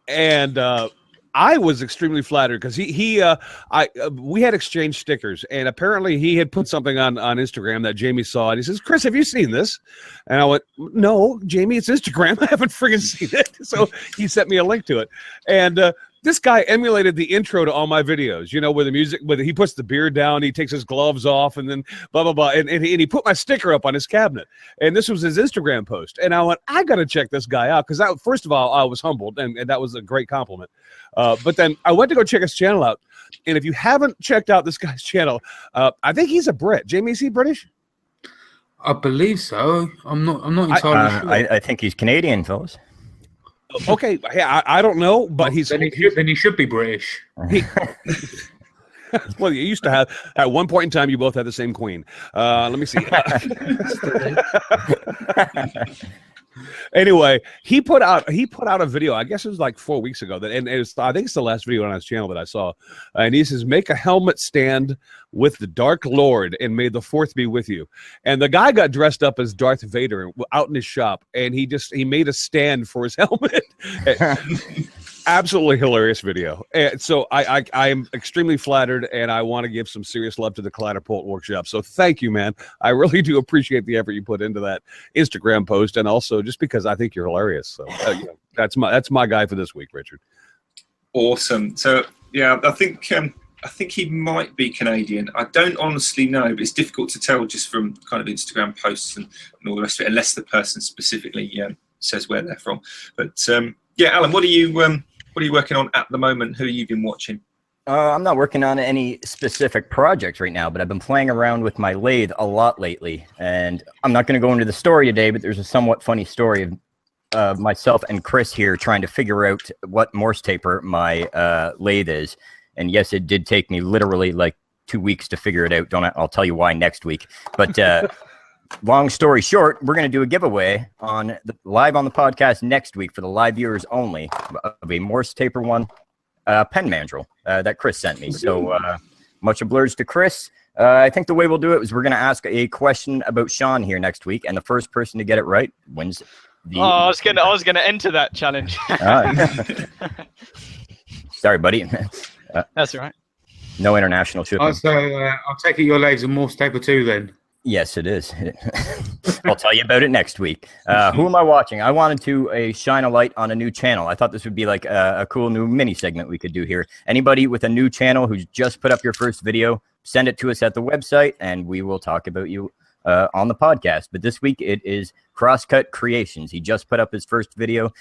and I was extremely flattered because we had exchanged stickers, and apparently he had put something on Instagram that Jamie saw, and he says, "Chris, have you seen this?" And I went, "No, Jamie, it's Instagram. I haven't friggin' seen it." So he sent me a link to it, and this guy emulated the intro to all my videos, you know, with the music, he puts the beard down, he takes his gloves off, and then blah, blah, blah. And he put my sticker up on his cabinet. And this was his Instagram post. And I went, I got to check this guy out. Because first of all, I was humbled, and that was a great compliment. But then I went to go check his channel out. And if you haven't checked out this guy's channel, I think he's a Brit. Jamie, is he British? I believe so. I'm not entirely sure. I think he's Canadian, fellas. Okay, yeah, I don't know, but then he should be British. Well, you used to have at one point in time. You both had the same queen. Let me see. Anyway, he put out a video. I guess it was like 4 weeks ago. I think it's the last video on his channel that I saw. And he says, "Make a helmet stand with the Dark Lord, and may the Fourth be with you." And the guy got dressed up as Darth Vader out in his shop, and he made a stand for his helmet. Absolutely hilarious video. And so I am extremely flattered, and I want to give some serious love to the Clatterpult Workshop. So thank you, man. I really do appreciate the effort you put into that Instagram post, and also just because I think you're hilarious. So that's my guy for this week, Richard. Awesome. So yeah, I think he might be Canadian. I don't honestly know, but it's difficult to tell just from kind of Instagram posts and all the rest of it, unless the person specifically says where they're from. But yeah, Alan, what are you working on at the moment? Who have you been watching? I'm not working on any specific projects right now, but I've been playing around with my lathe a lot lately. And I'm not going to go into the story today, but there's a somewhat funny story of myself and Chris here trying to figure out what Morse taper my lathe is. And yes, it did take me literally like 2 weeks to figure it out. I'll tell you why next week. But long story short, we're going to do a giveaway live on the podcast next week for the live viewers only of a Morse taper one pen mandrel that Chris sent me. So much obliged to Chris. I think the way we'll do it is we're going to ask a question about Sean here next week, and the first person to get it right wins. I was gonna enter that challenge. Sorry, buddy. That's all right. No international shipping. So I'll take it your legs are Morse taper too then. Yes, it is. I'll tell you about it next week. Who am I watching? I wanted to shine a light on a new channel. I thought this would be like a cool new mini segment we could do here. Anybody with a new channel who's just put up your first video, send it to us at the website, and we will talk about you on the podcast. But this week it is Crosscut Creations. He just put up his first video,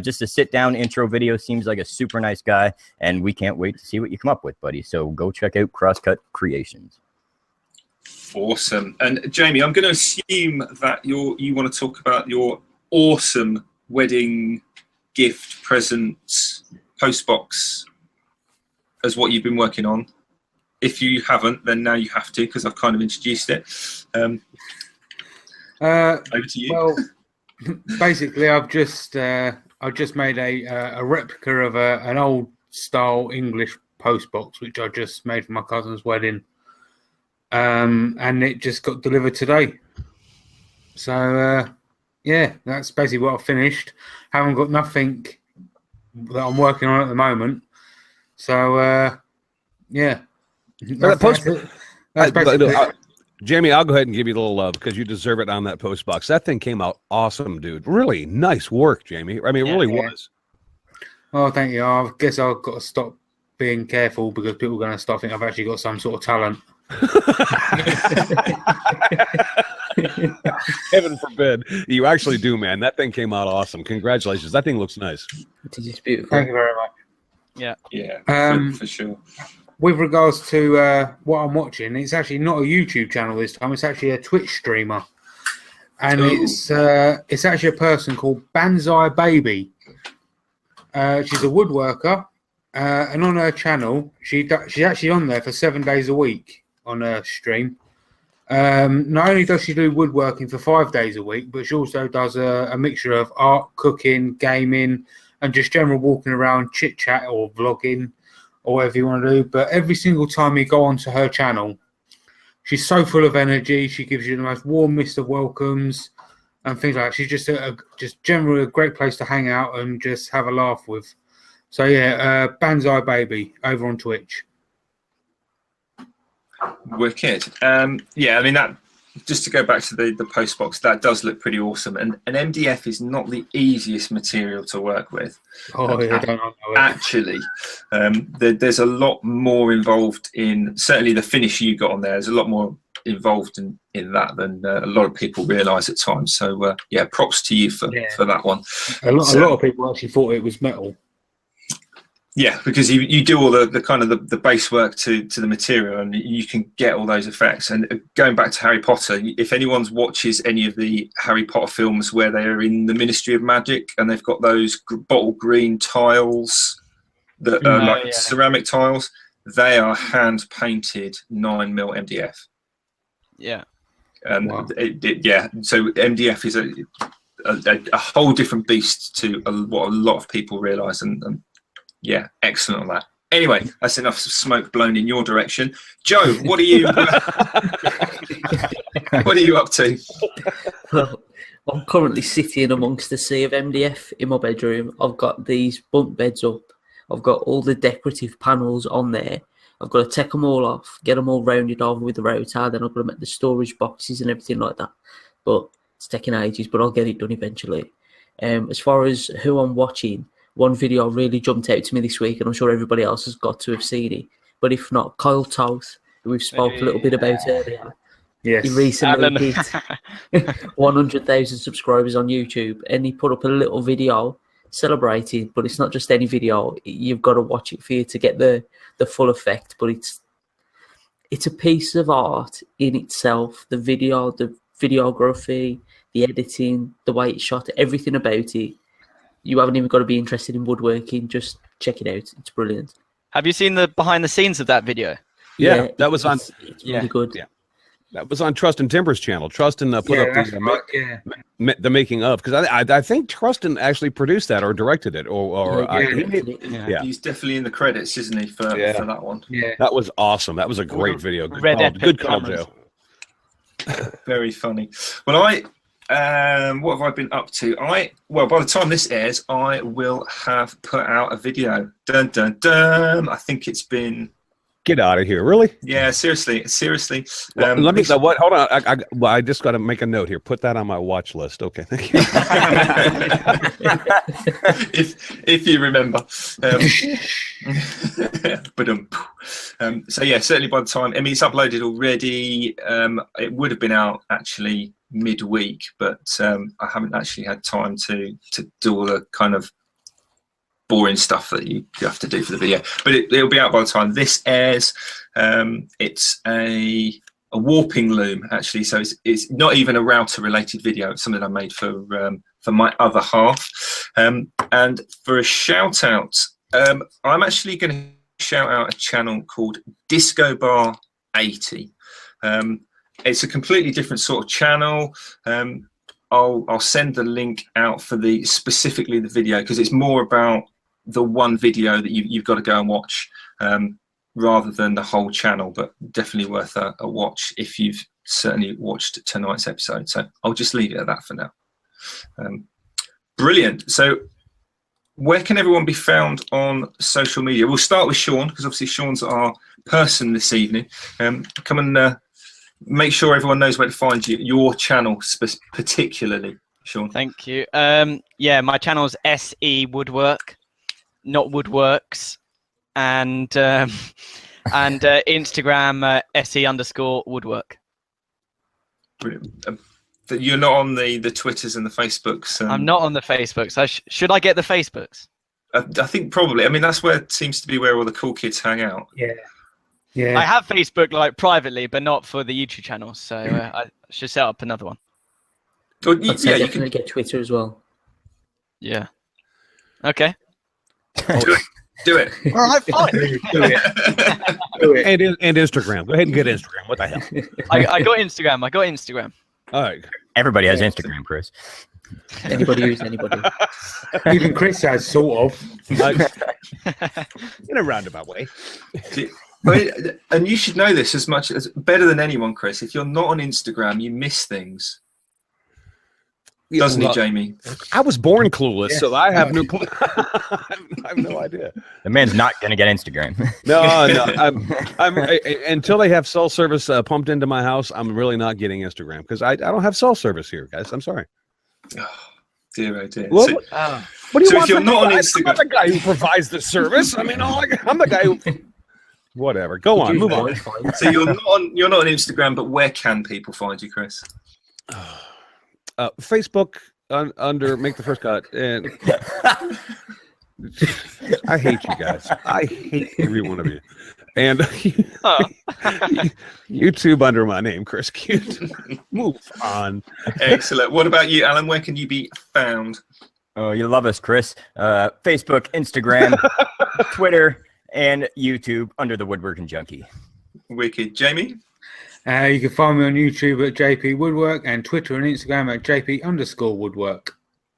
just a sit-down intro video. Seems like a super nice guy, and we can't wait to see what you come up with, buddy. So go check out Crosscut Creations. Awesome. And Jamie, I'm going to assume that you want to talk about your awesome wedding gift presents postbox as what you've been working on. If you haven't, then now you have to, because I've kind of introduced it. Over to you. Well, basically, I've just made a replica of an old style English postbox, which I just made for my cousin's wedding. And it just got delivered today. So, yeah, that's basically what I've finished. Haven't got nothing that I'm working on at the moment. So, yeah. That's basically Jamie, I'll go ahead and give you a little love because you deserve it on that post box. That thing came out awesome, dude. Really nice work, Jamie. I mean, it really was. Oh, thank you. I guess I've got to stop being careful because people are going to start thinking I've actually got some sort of talent. Heaven forbid. You actually do, man. That thing came out awesome. Congratulations. That thing looks nice. It is beautiful. Thank you very much. Yeah, for sure. With regards to what I'm watching, it's actually not a YouTube channel this time. It's actually a Twitch streamer, and it's actually a person called Banzai Baby. She's a woodworker, and on her channel, she's actually on there for 7 days a week on her stream. Not only does she do woodworking for 5 days a week, but she also does a mixture of art, cooking, gaming, and just general walking around, chit chat or vlogging, or whatever you want to do. But every single time you go onto her channel, she's so full of energy. She gives you the most warmest of welcomes and things like that. She's just generally a great place to hang out and just have a laugh with. So yeah, Banzai Baby over on Twitch. Wicked. Yeah, I mean, that, just to go back to the post box, that does look pretty awesome. And MDF is not the easiest material to work with. Oh, yeah, don't know it. Actually, there's a lot more involved in, certainly the finish you got on there, there's a lot more involved in that than a lot of people realise at times. So, yeah, props to you for that one. A lot of people actually thought it was metal. Yeah, because you do all the kind of the base work to the material, and you can get all those effects. And going back to Harry Potter, if anyone watches any of the Harry Potter films where they are in the Ministry of Magic and they've got those bottle green tiles that are ceramic tiles, they are hand painted 9mm MDF. Yeah. And so MDF is a whole different beast to what a lot of people realise, and yeah, excellent on that. Anyway, that's enough smoke blown in your direction. Joe, what are you what are you up to? Well, I'm currently sitting amongst the sea of MDF in my bedroom. I've got these bunk beds up. I've got all the decorative panels on there. I've got to take them all off, get them all rounded over with the rotor. Then I've got to make the storage boxes and everything like that. But it's taking ages, but I'll get it done eventually. As far as who I'm watching, one video really jumped out to me this week, and I'm sure everybody else has got to have seen it. But if not, Kyle Toth, who we've spoke a little bit about earlier. Yes. He recently hit 100,000 subscribers on YouTube, and he put up a little video celebrating, but it's not just any video. You've got to watch it for you to get the full effect. But it's a piece of art in itself. The video, the videography, the editing, the way it's shot, everything about it. You haven't even got to be interested in woodworking. Just check it out. It's brilliant. Have you seen the behind the scenes of that video? Yeah, that was on. It's really good. Yeah, that was on Trustin Timber's channel. Trustin put up the making of, because I think Trustin actually produced that or directed it, He's definitely in the credits, isn't he, for that one? Yeah, that was awesome. That was a great video. Good call, Joe. Very funny. Well, what have I been up to? By the time this airs, I will have put out a video. Dun dun dun. I think it's been. Get out of here! Really? Yeah, seriously. Well, let me. What? Hold on. I just got to make a note here. Put that on my watch list. Okay, thank you. if you remember. So yeah, certainly by the time. I mean, it's uploaded already. It would have been out actually midweek, but I haven't actually had time to do all the kind of boring stuff that you have to do for the video, but it'll be out by the time this airs. It's a warping loom, actually, so it's not even a router related video. It's something I made for my other half. And for a shout out, I'm actually going to shout out a channel called Disco Bar 80. It's a completely different sort of channel. I'll send the link out for specifically the video, because it's more about the one video that you've got to go and watch, rather than the whole channel, but definitely worth a watch if you've certainly watched tonight's episode. So I'll just leave it at that for now. Brilliant. So where can everyone be found on social media? We'll start with Sean, because obviously Sean's our person this evening. Come and make sure everyone knows where to find you, your channel particularly, Sean. Thank you. My channel's SE Woodwork, not Woodworks. and Instagram SE_Woodwork. Brilliant. You're not on the Twitters and the Facebooks. I'm not on the Facebooks. Should I get the Facebooks? I think probably. I mean, that's where it seems to be where all the cool kids hang out. Yeah. I have Facebook like privately, but not for the YouTube channel. So I should set up another one. Well, I'd say definitely get Twitter as well. Yeah. Okay. Do it. All right, fine. Do it. And Instagram. Go ahead and get Instagram. What the hell? I got Instagram. All right. Everybody has Instagram, Chris. Anybody use anybody. Even Chris has, sort of. In a roundabout way. And you should know this as much as better than anyone, Chris. If you're not on Instagram, you miss things. Doesn't he, Jamie? I was born clueless, so I have no I have no idea. The man's not going to get Instagram. No. I'm until they have cell service pumped into my house, I'm really not getting Instagram because I don't have cell service here, guys. I'm sorry. Oh, dear, oh dear. What do you so want? if you're not on Instagram, I'm not the guy who provides the service. I mean, I'm the guy who. Whatever. Go on. Move on. So you're not on Instagram, but where can people find you, Chris? Facebook under Make the First Cut, and I hate you guys. I hate every one of you. And YouTube under my name, Chris Cute. Move on. Excellent. What about you, Alan? Where can you be found? Oh, you love us, Chris. Facebook, Instagram, Twitter, and YouTube under the Woodworking Junkie. Wicked. Jamie? You can find me on YouTube at JP Woodwork and Twitter and Instagram at JP_Woodwork.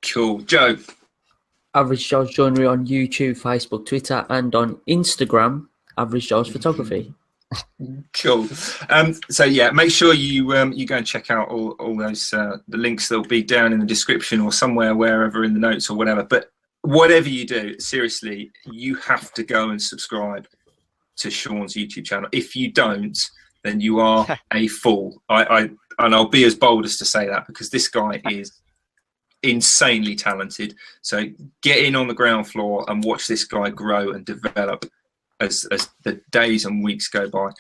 Cool. Joe? Average Joe's Joinery on YouTube, Facebook, Twitter, and on Instagram, Average Joe's Photography. Cool. So yeah, make sure you go and check out all those the links that'll be down in the description or somewhere, wherever in the notes or whatever. But whatever you do, seriously, you have to go and subscribe to Sean's YouTube channel. If you don't, then you are a fool. And I'll be as bold as to say that because this guy is insanely talented. So get in on the ground floor and watch this guy grow and develop as the days and weeks go by.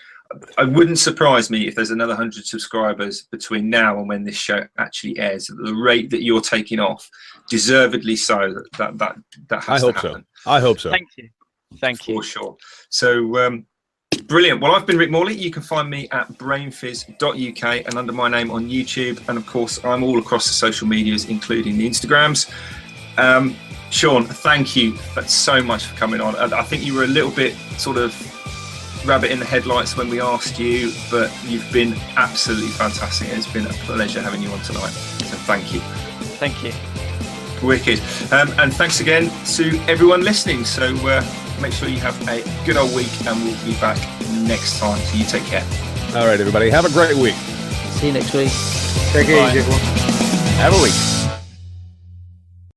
It wouldn't surprise me if there's another 100 subscribers between now and when this show actually airs. At the rate that you're taking off, deservedly so. That has to happen. I hope so. Thank you. For sure. So brilliant. Well, I've been Rick Morley. You can find me at brainfizz.uk and under my name on YouTube. And of course, I'm all across the social medias, including the Instagrams. Sean, thank you so much for coming on. I think you were a little bit sort of rabbit in the headlights when we asked you, but you've been absolutely fantastic. It's been a pleasure having you on tonight. So thank you. Thank you. Wicked. And thanks again to everyone listening. So make sure you have a good old week and we'll be back next time. So you take care. All right, everybody. Have a great week. See you next week. Take it easy, everyone. Have a week.